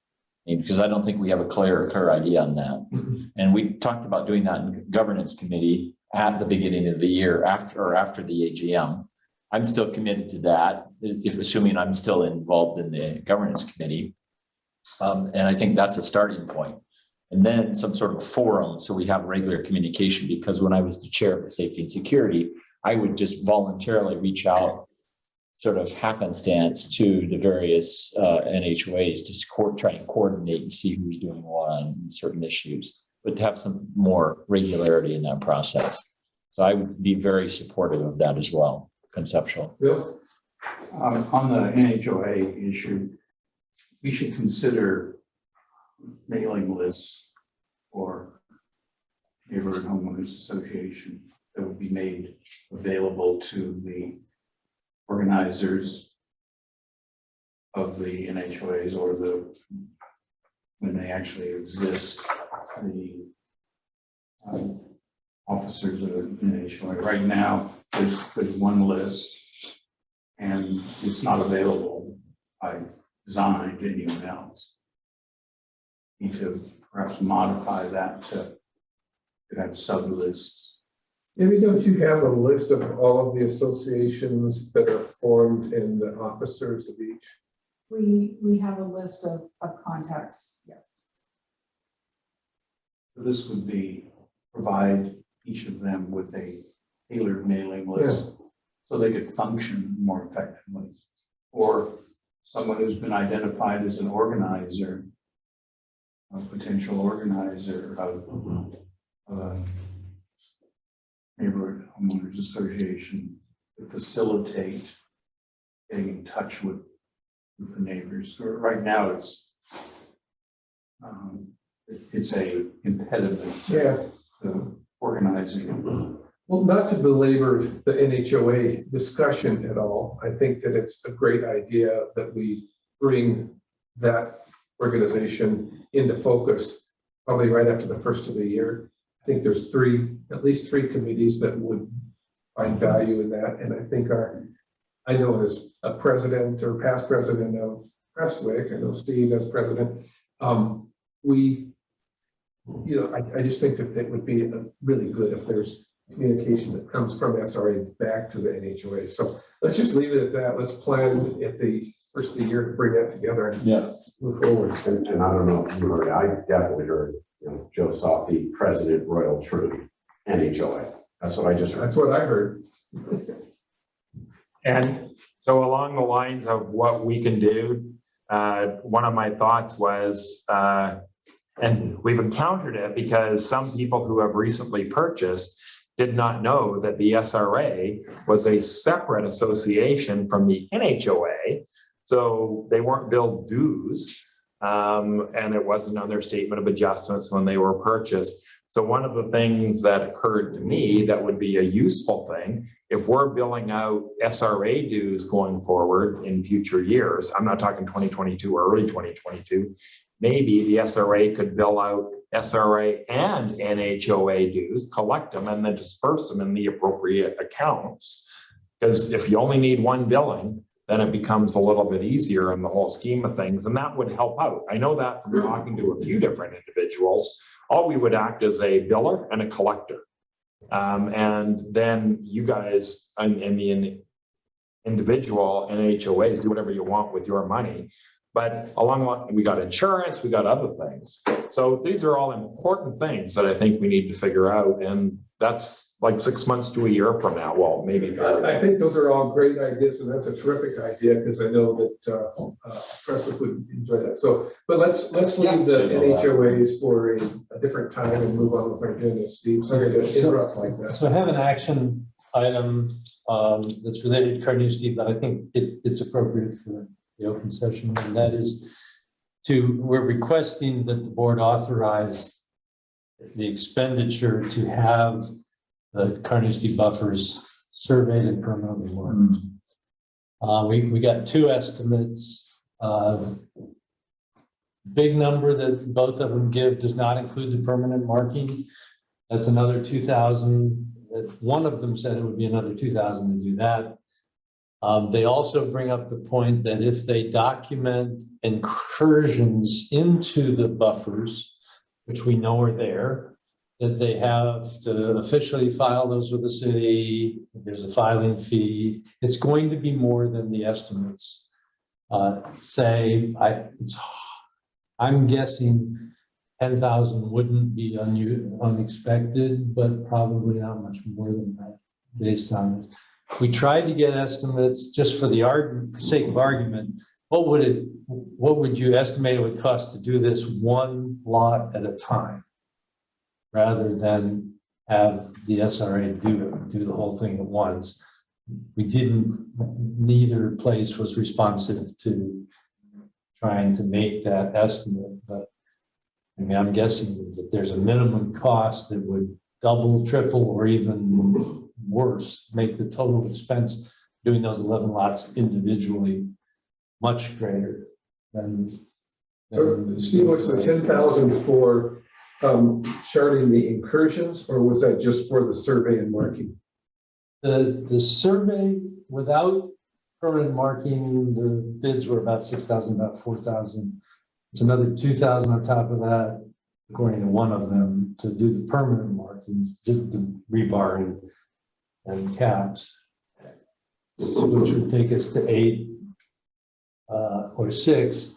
Because I don't think we have a clear idea on that. Mm-hmm. And we talked about doing that in governance committee at the beginning of the year after the AGM. I'm still committed to that, if assuming I'm still involved in the governance committee. And I think that's a starting point. And then some sort of forum, so we have regular communication, because when I was the chair of the Safety and Security, I would just voluntarily reach out, sort of happenstance, to the various NHOAs to try and coordinate and see who's doing what on certain issues, but to have some more regularity in that process. So I would be very supportive of that as well, conceptual. Bill? On the NHOA issue, we should consider mailing lists for neighborhood homeowners association that would be made available to the organizers of the NHOAs or when they actually exist, the officers of the NHOA. Right now, there's one list and it's not available by design to anyone else. Need to perhaps modify that to have sub-lists. Maybe don't you have a list of all of the associations that are formed and the officers of each? We have a list of contacts, yes. So this would provide each of them with a tailored mailing list so they could function more effectively. Or someone who's been identified as an organizer, a potential organizer of a neighborhood homeowners association to facilitate getting in touch with the neighbors. So right now, it's a impediment to organizing. Well, not to belabor the NHOA discussion at all, I think that it's a great idea that we bring that organization into focus probably right after the first of the year. I think there's at least three committees that would find value in that. And I think I know as a president or past president of Prestwick, I know Steve as president, I just think that it would be really good if there's communication that comes from SRA back to the NHOA. So let's just leave it at that. Let's plan at the first of the year to bring that together and move forward. And I don't know if you heard, I definitely heard, Joe Soffey, President, Royal Truth, NHOA. That's what I just heard. That's what I heard. And so along the lines of what we can do, one of my thoughts was, and we've encountered it because some people who have recently purchased did not know that the SRA was a separate association from the NHOA. So they weren't billed dues, and it wasn't on their statement of adjustments when they were purchased. So one of the things that occurred to me that would be a useful thing, if we're billing out SRA dues going forward in future years, I'm not talking 2022 or early 2022, maybe the SRA could bill out SRA and NHOA dues, collect them, and then disperse them in the appropriate accounts. Because if you only need one billing, then it becomes a little bit easier in the whole scheme of things, and that would help out. I know that from talking to a few different individuals. All we would act as a biller and a collector. And then you guys and the individual NHOAs do whatever you want with your money. But we got insurance, we got other things. So these are all important things that I think we need to figure out. And that's like 6 months to a year from now. Well, maybe. I think those are all great ideas, and that's a terrific idea because I know that Prestwick would enjoy that. So, but let's leave the NHOAs for a different time and move on with our agenda. Steve, sorry to interrupt like that. So I have an action item that's related to Carnegie, Steve, that I think it's appropriate for the open session, and that is we're requesting that the board authorize the expenditure to have the Carnegie buffers surveyed and permanently marked. We got two estimates. Big number that both of them give does not include the permanent marking. That's another 2,000. One of them said it would be another 2,000 to do that. They also bring up the point that if they document incursions into the buffers, which we know are there, that they have to officially file those with the city. There's a filing fee. It's going to be more than the estimates say. I'm guessing 10,000 wouldn't be unexpected, but probably not much more than that. based on this. We tried to get estimates just for the sake of argument. What would you estimate it would cost to do this one lot at a time? Rather than have the SRA do the whole thing at once. Neither place was responsive to trying to make that estimate, but I mean, I'm guessing that there's a minimum cost that would double, triple, or even worse, make the total expense doing those 11 lots individually much greater than. So Steve, was the 10,000 for charting the incursions, or was that just for the survey and marking? The survey without permanent marking, the bids were about 6,000, about 4,000. It's another 2,000 on top of that, according to one of them, to do the permanent markings, just the rebar and caps, which would take us to 8 or 6.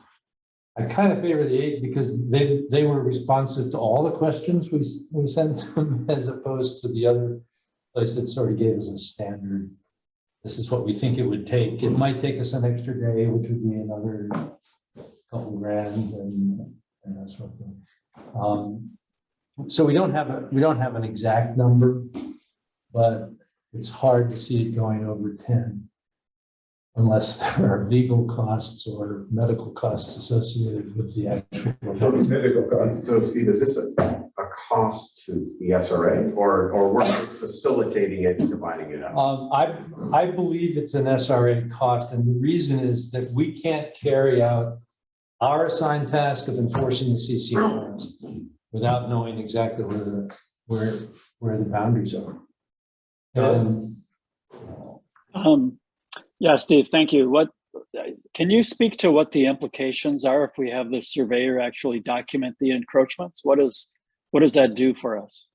I kind of favor the 8 because they were responsive to all the questions we sent them, as opposed to the other place that sort of gave us a standard. This is what we think it would take. It might take us an extra day, which would be another couple grand and that sort of thing. So we don't have an exact number, but it's hard to see it going over 10 unless there are legal costs or medical costs associated with the actual Medical costs. So Steve, is this a cost to the SRA or we're facilitating it and dividing it up? I believe it's an SRA cost, and the reason is that we can't carry out our assigned task of enforcing the CCRs without knowing exactly where the boundaries are. Yeah, Steve, thank you. Can you speak to what the implications are if we have the surveyor actually document the encroachments? What does that do for us?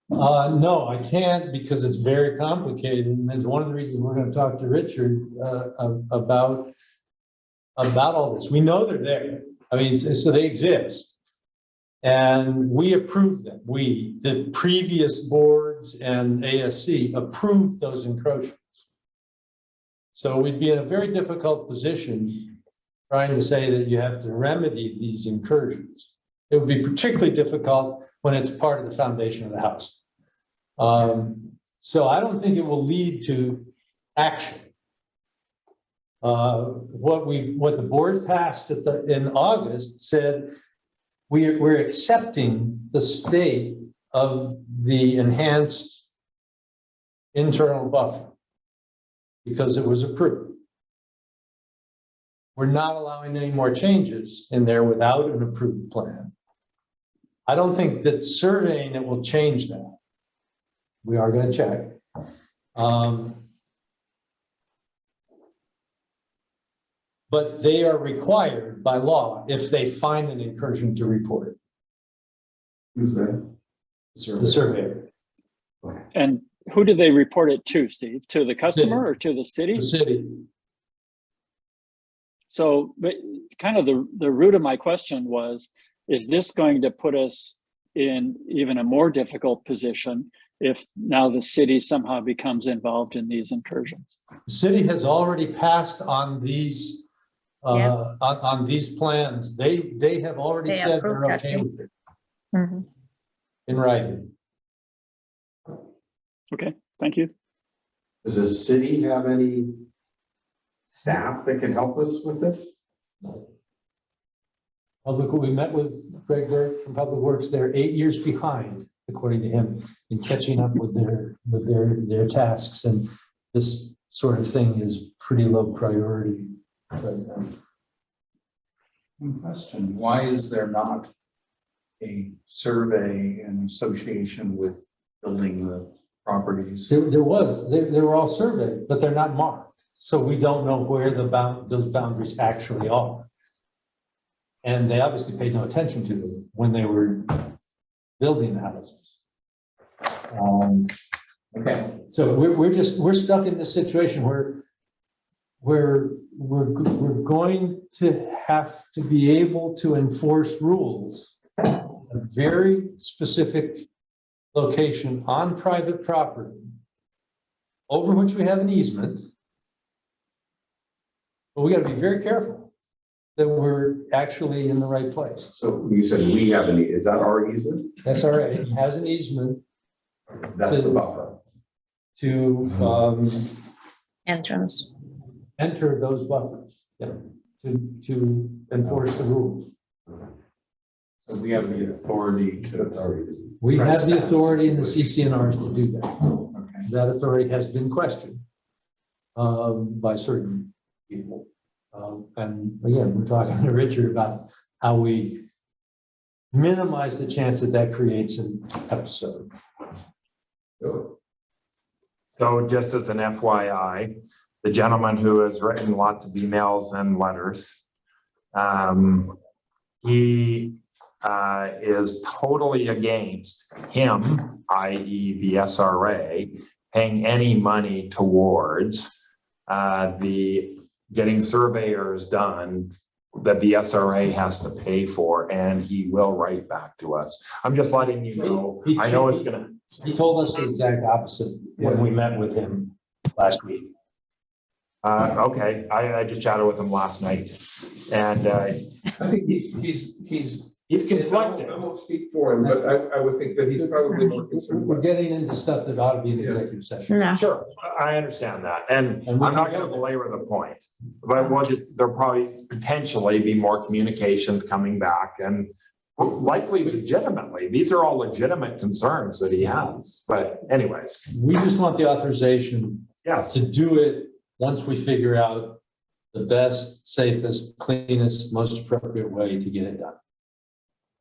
No, I can't, because it's very complicated. And it's one of the reasons we're going to talk to Richard about all this. We know they're there. I mean, so they exist. And we approved them. The previous boards and ASC approved those encroachments. So we'd be in a very difficult position trying to say that you have to remedy these incursions. It would be particularly difficult when it's part of the foundation of the house. So I don't think it will lead to action. What the board passed in August said we're accepting the state of the enhanced internal buffer because it was approved. We're not allowing any more changes in there without an approved plan. I don't think that surveying it will change that. We are going to check. But they are required by law, if they find an incursion, to report it. Who's that? The surveyor. And who do they report it to, Steve? To the customer or to the city? The city. So kind of the root of my question was, is this going to put us in even a more difficult position if now the city somehow becomes involved in these incursions? The city has already passed on these on these plans. They have already said they're okay with it. Mm-hmm. In writing. Okay, thank you. Does the city have any staff that can help us with this? We met with Greg Burke from Public Works. They're 8 years behind, according to him, in catching up with their tasks, and this sort of thing is pretty low priority right now. One question, why is there not a survey in association with building the properties? They were all surveyed, but they're not marked, so we don't know where those boundaries actually are. And they obviously paid no attention to them when they were building the houses. Okay, so we're stuck in this situation where we're going to have to be able to enforce rules, a very specific location on private property over which we have an easement. But we got to be very careful that we're actually in the right place. So you said we have any, is that our easement? SRA has an easement That's the buffer. to Entrance. enter those buffers, yeah, to enforce the rules. So we have the authority to. We have the authority in the CCNRs to do that. Okay. That authority has been questioned by certain people. And again, we're talking to Richard about how we minimize the chance that that creates an episode. So just as an FYI, the gentleman who has written lots of emails and letters, he is totally against him, i.e. the SRA, paying any money towards the getting surveyors done that the SRA has to pay for, and he will write back to us. I'm just letting you know. I know it's gonna. He told us the exact opposite when we met with him last week. Okay, I just chatted with him last night, and I think he's conflicted. I won't speak for him, but I would think that he's probably more concerned We're about. getting into stuff that ought to be an executive session. No. Sure, I understand that, and And we I'm not can- gonna belabor the point, but there'll probably potentially be more communications coming back, and likely legitimately, these are all legitimate concerns that he has, but anyways, We just want the authorization yes. to do it once we figure out the best, safest, cleanest, most appropriate way to get it done.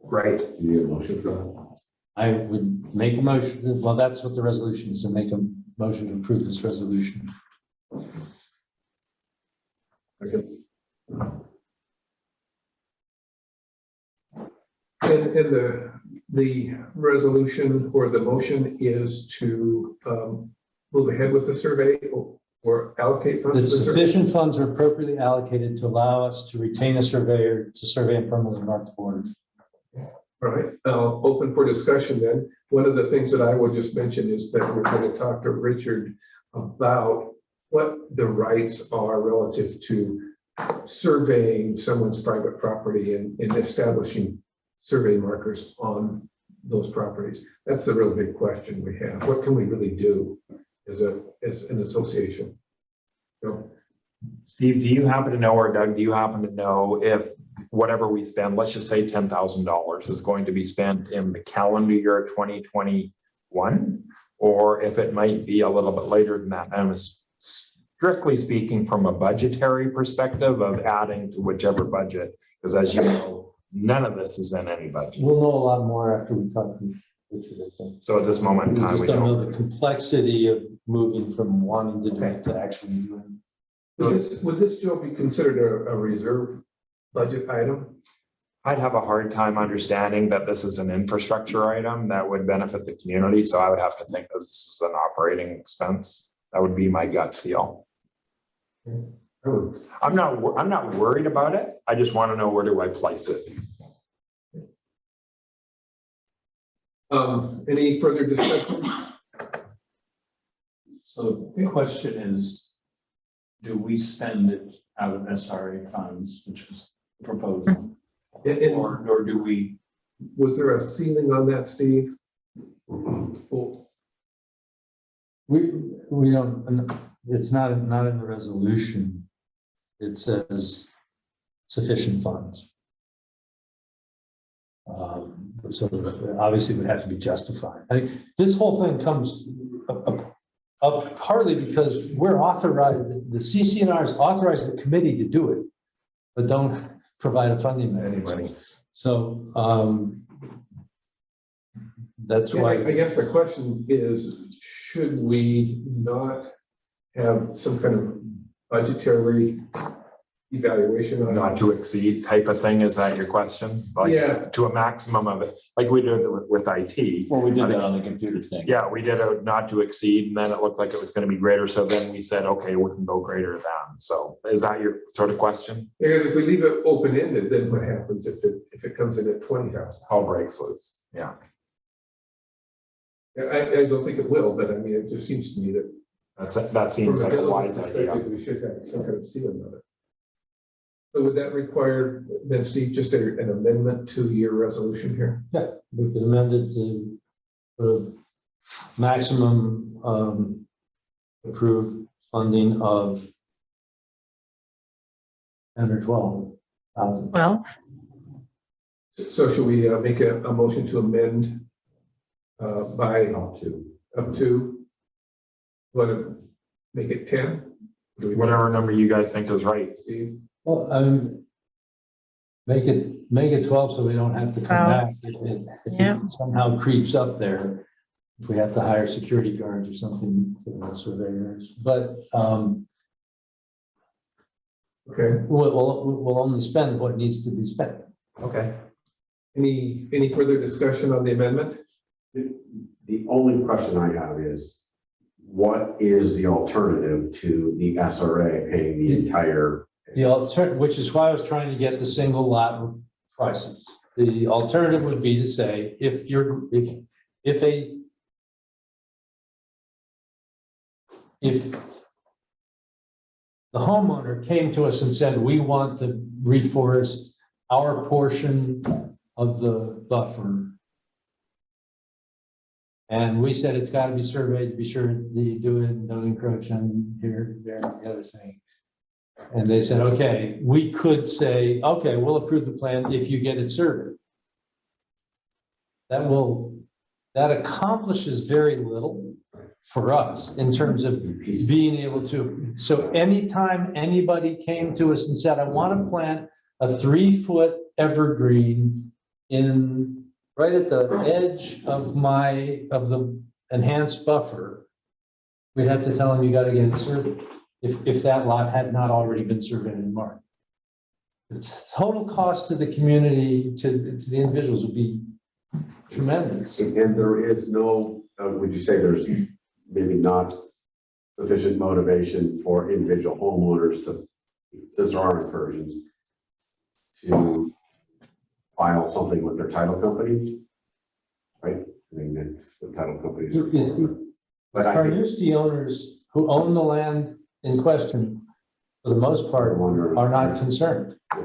Great. You need a motion for that? I would make a motion, well, that's what the resolution is, to make a motion to approve this resolution. And the resolution or the motion is to move ahead with the survey or allocate funds That to the survey. sufficient funds are appropriately allocated to allow us to retain a surveyor to survey and permanently mark the borders. All right, open for discussion then. One of the things that I will just mention is that we're going to talk to Richard about what the rights are relative to surveying someone's private property and establishing survey markers on those properties. That's the real big question we have. What can we really do as an association? So, Steve, do you happen to know, or Doug, do you happen to know if whatever we spend, let's just say $10,000 is going to be spent in the calendar year 2021, or if it might be a little bit later than that? And strictly speaking from a budgetary perspective of adding to whichever budget, because as you know, none of this is in any budget. We'll know a lot more after we talk to Richard, I think. So at this moment in We time, just we don't don't. know the complexity of moving from wanting to do it to actually doing would this, Joe, be considered a reserve budget item? I'd have a hard time understanding that this is an infrastructure item that would benefit the community. So I would have to think this is an operating expense. That would be my gut feel. I'm not worried about it. I just want to know, where do I place it? Any further discussion? So the question is, do we spend it out of SRA funds, which is the proposal, And or do we? was there a ceiling on that, Steve? Oh, We don't, it's not in the resolution. It says sufficient funds. So obviously it would have to be justified. I think this whole thing comes up partly because we're authorized, the CCNR is authorized the committee to do it, but don't provide a funding mechanism. So that's yeah, why. I guess my question is, should we not have some kind of budgetary evaluation on Not to exceed type of thing? Is that your question? Like, Yeah. to a maximum of it, like we did with IT. Well, we did that on the computer thing. Yeah, we did a not to exceed, and then it looked like it was going to be greater. So then we said, okay, we can go greater than. So is that your sort of question? Because if we leave it open-ended, then what happens if it comes in at 20,000? All breaks loose. Yeah. I don't think it will, but I mean, it just seems to me that That seems from like a building wise idea. perspective, we should have some kind of ceiling on it. So would that require then, Steve, just an amendment to your resolution here? Yeah, we could amend it to maximum approved funding of 10 or 12,000. Well, So should we make a motion to amend by Up to. up to, let it make it 10? Do we- Whatever number you guys think is right. Steve? Well, make it 12 so we don't have to come back. If Yeah. it somehow creeps up there, if we have to hire security guards or something for the surveyors. But Okay, we'll only spend what needs to be spent. Okay. any further discussion on the amendment? The only question I have is, what is the alternative to the SRA paying the entire? The alternative, which is why I was trying to get the single lot prices. The alternative would be to say, if the homeowner came to us and said, we want to reforest our portion of the buffer. And we said it's got to be surveyed to be sure that you do it, no encroachment here, there, and the other thing. And they said, okay, we could say, okay, we'll approve the plan if you get it surveyed. That accomplishes very little for us in terms of being able to. So anytime anybody came to us and said, I want to plant a 3-foot evergreen right at the edge of the enhanced buffer, we'd have to tell them you got to get it surveyed if that lot had not already been surveyed and marked. Its total cost to the community, to the individuals, would be tremendous. And there is no, would you say there's maybe not sufficient motivation for individual homeowners to, since there are incursions, to file something with their title company? Right? I mean, that's what title companies are for. But I think Carnoustie owners who own the land in question, for the most part, are not concerned. Yeah.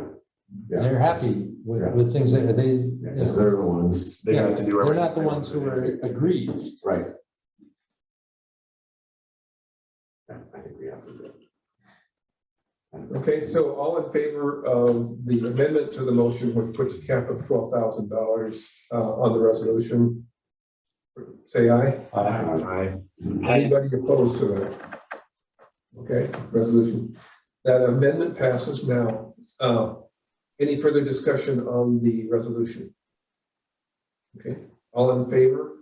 They're happy with things that they. because they're the ones, They got to do They're everything. not the ones who are aggrieved. right? Yeah, I think we have to do it. Okay, so all in favor of the amendment to the motion, which puts a cap of $12,000 on the resolution, say aye. Aye. Anybody opposed to that? Okay, resolution. That amendment passes now. Any further discussion on the resolution? Okay, all in favor?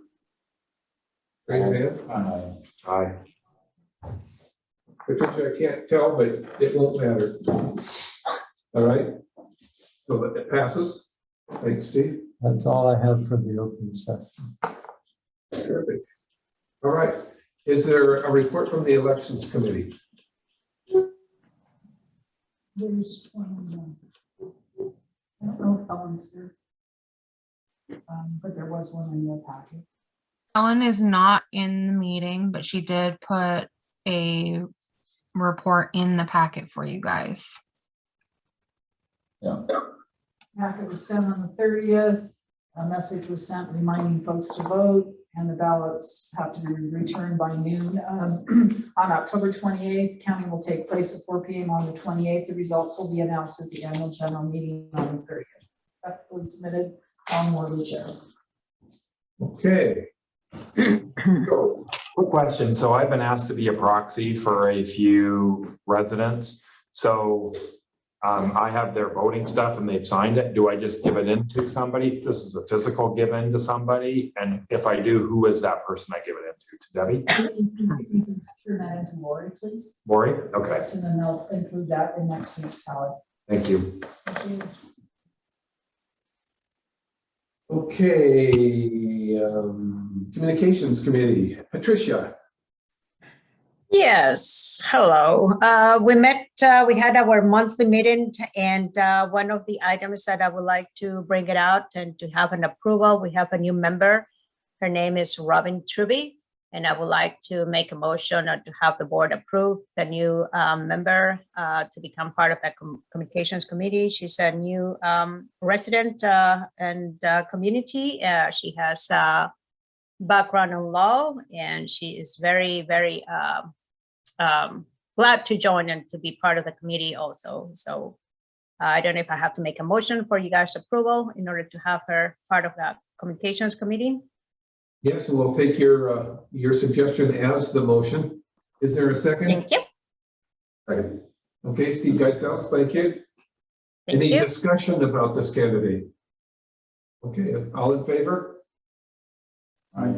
Raise your hand. Aye. Patricia, I can't tell, but it won't matter. All right, so it passes. Thanks, Steve. That's all I have for the open session. Terrific. All right, is there a report from the elections committee? There's one. I don't know if Ellen's here. But there was one in the packet. Ellen is not in the meeting, but she did put a report in the packet for you guys. Packet was sent on the 30th. A message was sent reminding folks to vote, and the ballots have to be returned by noon. On October 28th, counting will take place at 4 p.m. on the 28th. The results will be announced at the annual general meeting on the 30th. Respectfully submitted, Ellen Morley-Joe. Okay. Go. Quick question. So I've been asked to be a proxy for a few residents. So I have their voting stuff and they've signed it. Do I just give it in to somebody? This is a physical give in to somebody. And if I do, who is that person I give it into? To Debbie? Turn that into Lori, please. Lori? Okay. Yes, and then they'll include that in next week's tally. Thank you. Thank you. Okay, communications committee, Patricia. yes, hello. We met, we had our monthly meeting, and one of the items that I would like to bring it out and to have an approval, we have a new member Her name is Robin Truby, and I would like to make a motion to have the board approve the new member to become part of that communications committee. She's a new resident and community. She has a background in law, and she is very, very glad to join and to be part of the committee also. So I don't know if I have to make a motion for you guys' approval in order to have her part of that communications committee. Yes, and we'll take your suggestion as the motion. Is there a second? Thank you. Second. Okay, Steve Geisels, thank you. Thank Any you. discussion about this candidate? Okay, all in favor? Aye.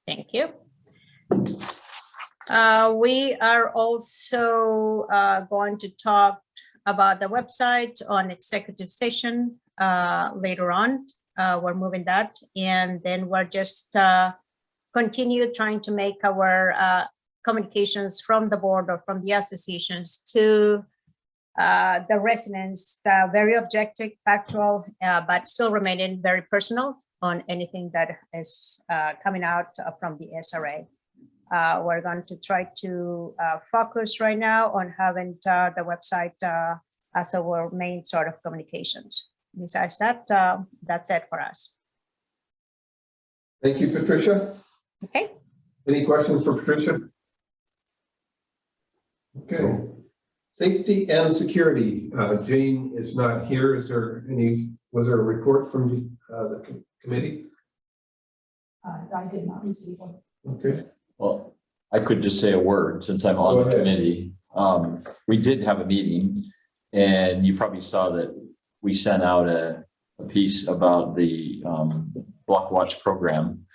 Thank you. We are also going to talk about the website on executive session later on. We're moving that, and then we're just continue trying to make our communications from the board or from the associations to the residents very objective, factual, but still remaining very personal on anything that is coming out from the SRA. We're going to try to focus right now on having the website as our main sort of communications. Besides that, that's it for us. Thank you, Patricia. Okay. Any questions for Patricia? Okay. Safety and security. Jane is not here. Was there a report from the committee? I did not receive one. Okay. Well, I could just say a word since I'm Go on the ahead. committee. We did have a meeting, and you probably saw that we sent out a piece about the Block Watch program.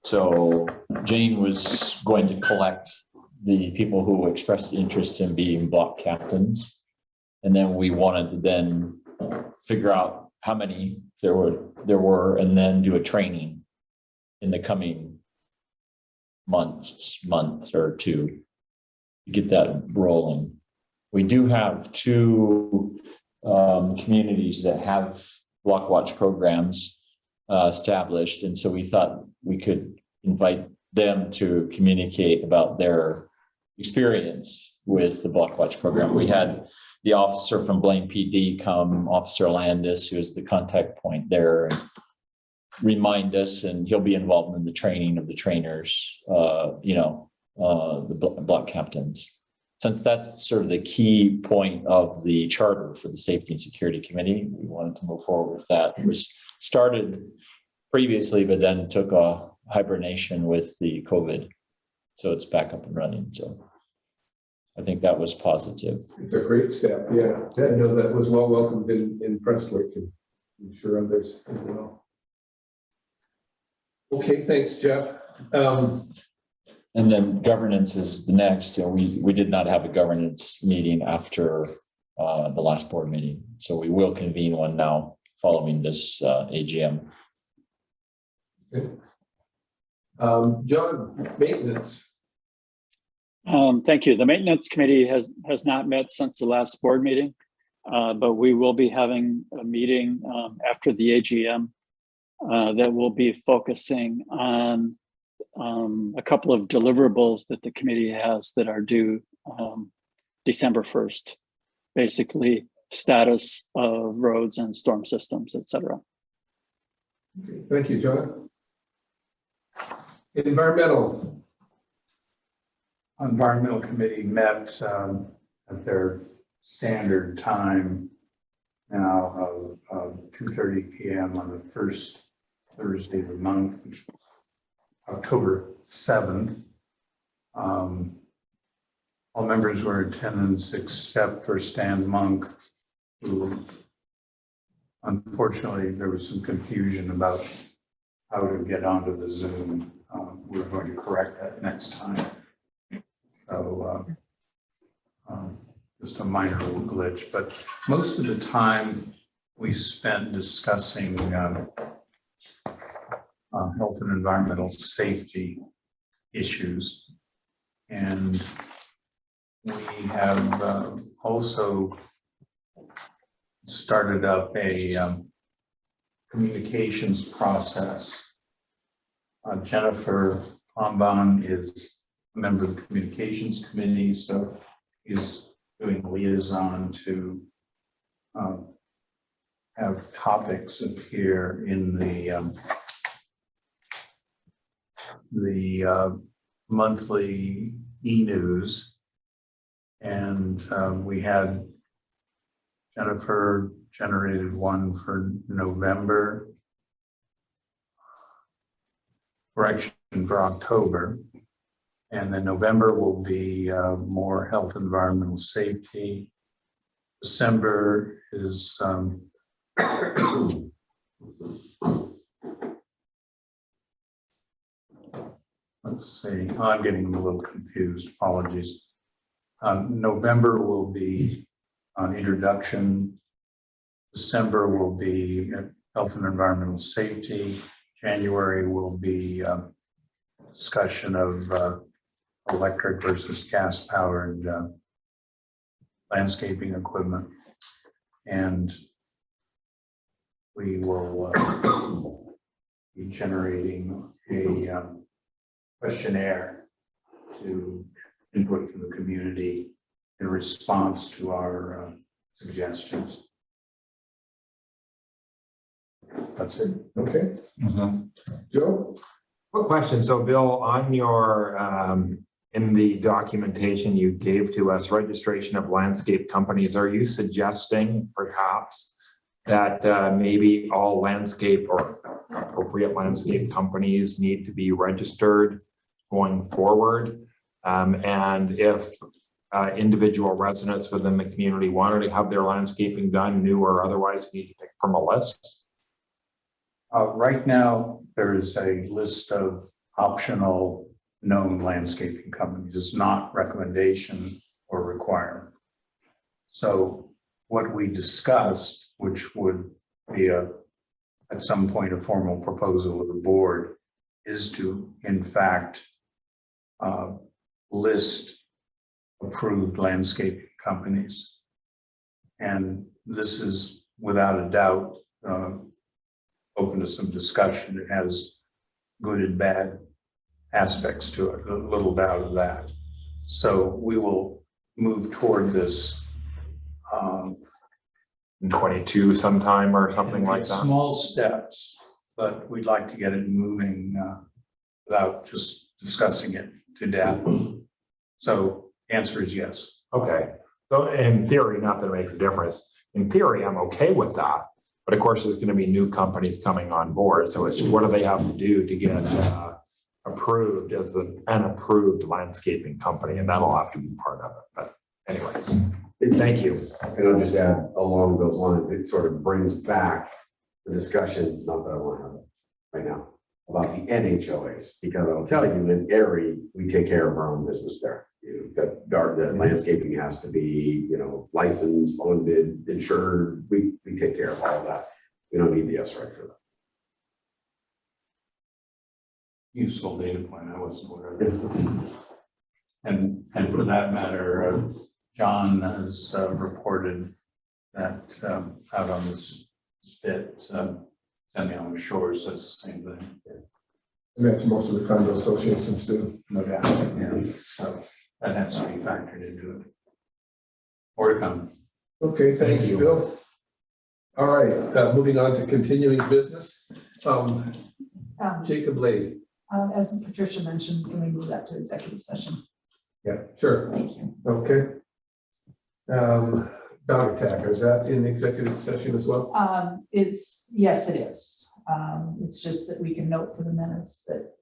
So Jane was going to collect the people who expressed interest in being block captains. And then we wanted to then figure out how many there were, and then do a training in the coming month or two to get that rolling. We do have two communities that have Block Watch programs established, and so we thought we could invite them to communicate about their experience with the Block Watch program. We had the officer from Blaine PD come, Officer Landis, who is the contact point there, and remind us, and he'll be involved in the training of the trainers, the block captains. Since that's sort of the key point of the charter for the Safety and Security Committee, we wanted to move forward with that. It was started previously, but then took a hibernation with the COVID. So it's back up and running. So I think that was positive. It's a great step. Yeah, I know that was well welcomed in Prestwick, and I'm sure others as well. Okay, thanks, Jeff. And then governance is the next. We did not have a governance meeting after the last board meeting. So we will convene one now following this AGM. Okay. John, maintenance. Thank you. The maintenance committee has not met since the last board meeting, but we will be having a meeting after the AGM that will be focusing on a couple of deliverables that the committee has that are due December 1st, basically status of roads and storm systems, etc. Okay, thank you, John. Environmental committee met at their standard time now of 2:30 p.m. on the first Thursday of the month, which is October 7th. All members were in attendance except for Stan Monk, who unfortunately there was some confusion about how to get onto the Zoom. We're going to correct that next time. So just a minor little glitch, but most of the time we spent discussing health and environmental safety issues. And we have also started up a communications process Jennifer Pombon is a member of the Communications Committee, so is doing liaison to have topics appear in the monthly e-news. And we had Jennifer generated one for November, correction for October. And then November will be more health, environmental safety. December is let's see, I'm getting a little confused, apologies. November will be on introduction. December will be health and environmental safety. January will be discussion of electric versus gas powered landscaping equipment. And we will be generating a questionnaire to input from the community in response to our suggestions. That's it. Okay, Joe? Quick question. So Bill, on your, in the documentation you gave to us, registration of landscape companies, are you suggesting perhaps that maybe all landscape or appropriate landscape companies need to be registered going forward? And if individual residents within the community wanted to have their landscaping done, new or otherwise, need to pick from a list? Right now, there is a list of optional known landscaping companies. It's not recommendation or requirement. So what we discussed, which would be at some point a formal proposal of the board, is to in fact list approved landscaping companies. And this is without a doubt open to some discussion. It has good and bad aspects to it, a little doubt of that. So we will move toward this In 22 sometime or something like that? Small steps, but we'd like to get it moving without just discussing it to death. So answer is yes. Okay. So in theory, not that it makes a difference. In theory, I'm okay with that. But of course, there's going to be new companies coming on board. So it's what do they have to do to get approved as an approved landscaping company? And that'll have to be part of it. But anyways, thank you. And I'll just add along those lines, it sort of brings back the discussion, not that I want to have it right now, about the NHOAs, because I'll tell you, in Erie, we take care of our own business there. The landscaping has to be, licensed, bonded, insured. We take care of all of that. We don't need the SRA for that. Useful data point. I wasn't aware of it. And for that matter, John has reported that out on this spit, semi on the shores, that's the same thing. And that's most of the condo associations do. No doubt. Yeah. So that has to be factored into it. More to come. Okay, thanks, you. Bill. All right, moving on to continuing business. Jacob Lady. As Patricia mentioned, can we move that to executive session? Yeah, sure. Thank you. Okay. Dog attack, is that in executive session as well? Yes, it is. It's just that we can note for the minutes that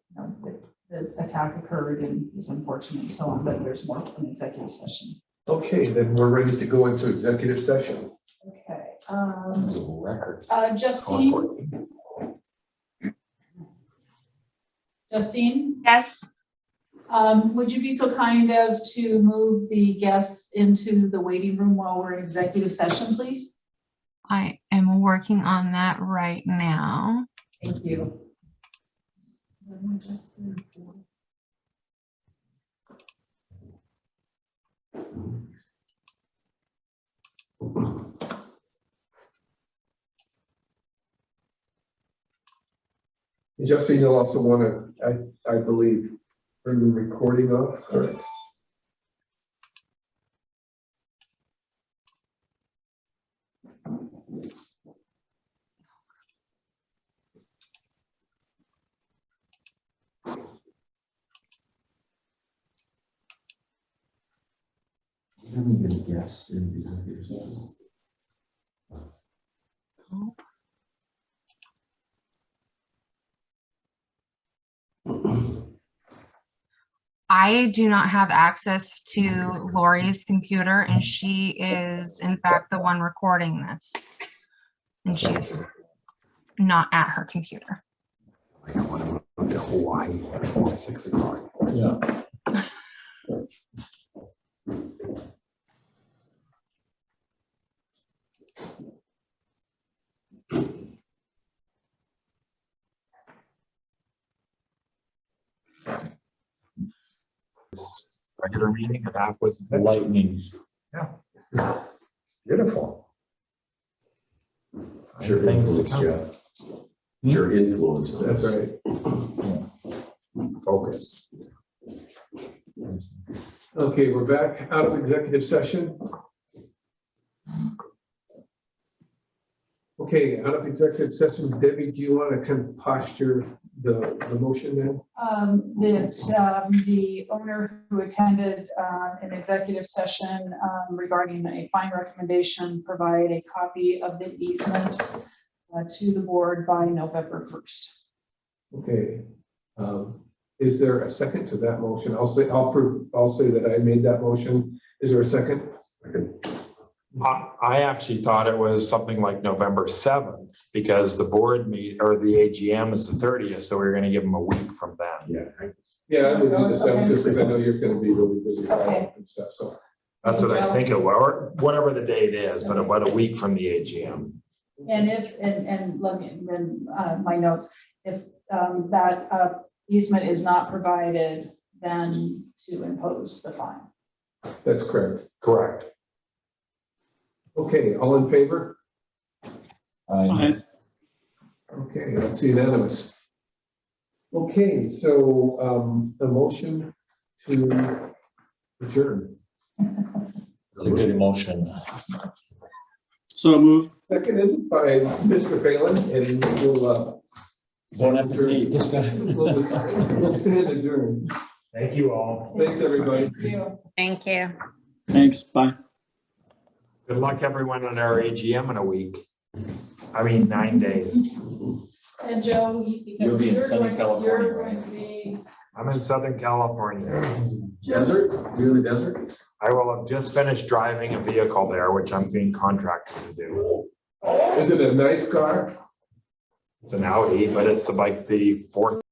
the attack occurred and was unfortunate and so on, but there's more in executive session. Okay, then we're ready to go into executive session. Okay. Record. Justine? Justine? Yes. Would you be so kind as to move the guests into the waiting room while we're in executive session, please? I am working on that right now. Thank you. Justin, you'll also want to, I believe, bring the recording up, correct? Yes. Yes. I do not have access to Lori's computer, and she is in fact the one recording this. And she's not at her computer. I want to go to Hawaii. It's only 6 o'clock. Yeah. Regular meeting and half was Lightning. beautiful. Sure Things to influence, come. Jeff. Your influence. on That's us. right. Focus. Okay, we're back out of executive session. Okay, out of executive session, Debbie, do you want to kind of posture the motion then? That the owner who attended an executive session regarding a fine recommendation provide a copy of the easement to the board by November 1st. Okay. Is there a second to that motion? I'll say that I made that motion. Is there a second? I actually thought it was something like November 7th because the board meet or the AGM is the 30th. So we're going to give them a week from then. Yeah. Yeah, I would do the seventh Okay. just because I know you're going to be really busy Okay. and stuff. So, That's what I think it was, or whatever the date is, but about a week from the AGM. And if, and let me, then my notes, if that easement is not provided, then to impose the fine. that's correct. Correct. Okay, all in favor? I, Okay, that's unanimous. Okay, so a motion to adjourn. it's a good emotion. So moved. Seconded by Mr. Phelan, and we'll Bon appetit. we'll stand adjourned. Thank you all. Thanks, everybody. Thank you. Thank you. Thanks. Bye. Good luck, everyone, on our AGM in a week. I mean, 9 days. And Joe, You'll be in Southern California, you're right? going to be. I'm in Southern California. Desert? You're in the desert? I will have just finished driving a vehicle there, which I'm being contracted to do. Is it a nice car? It's an Audi, but it's like the fourth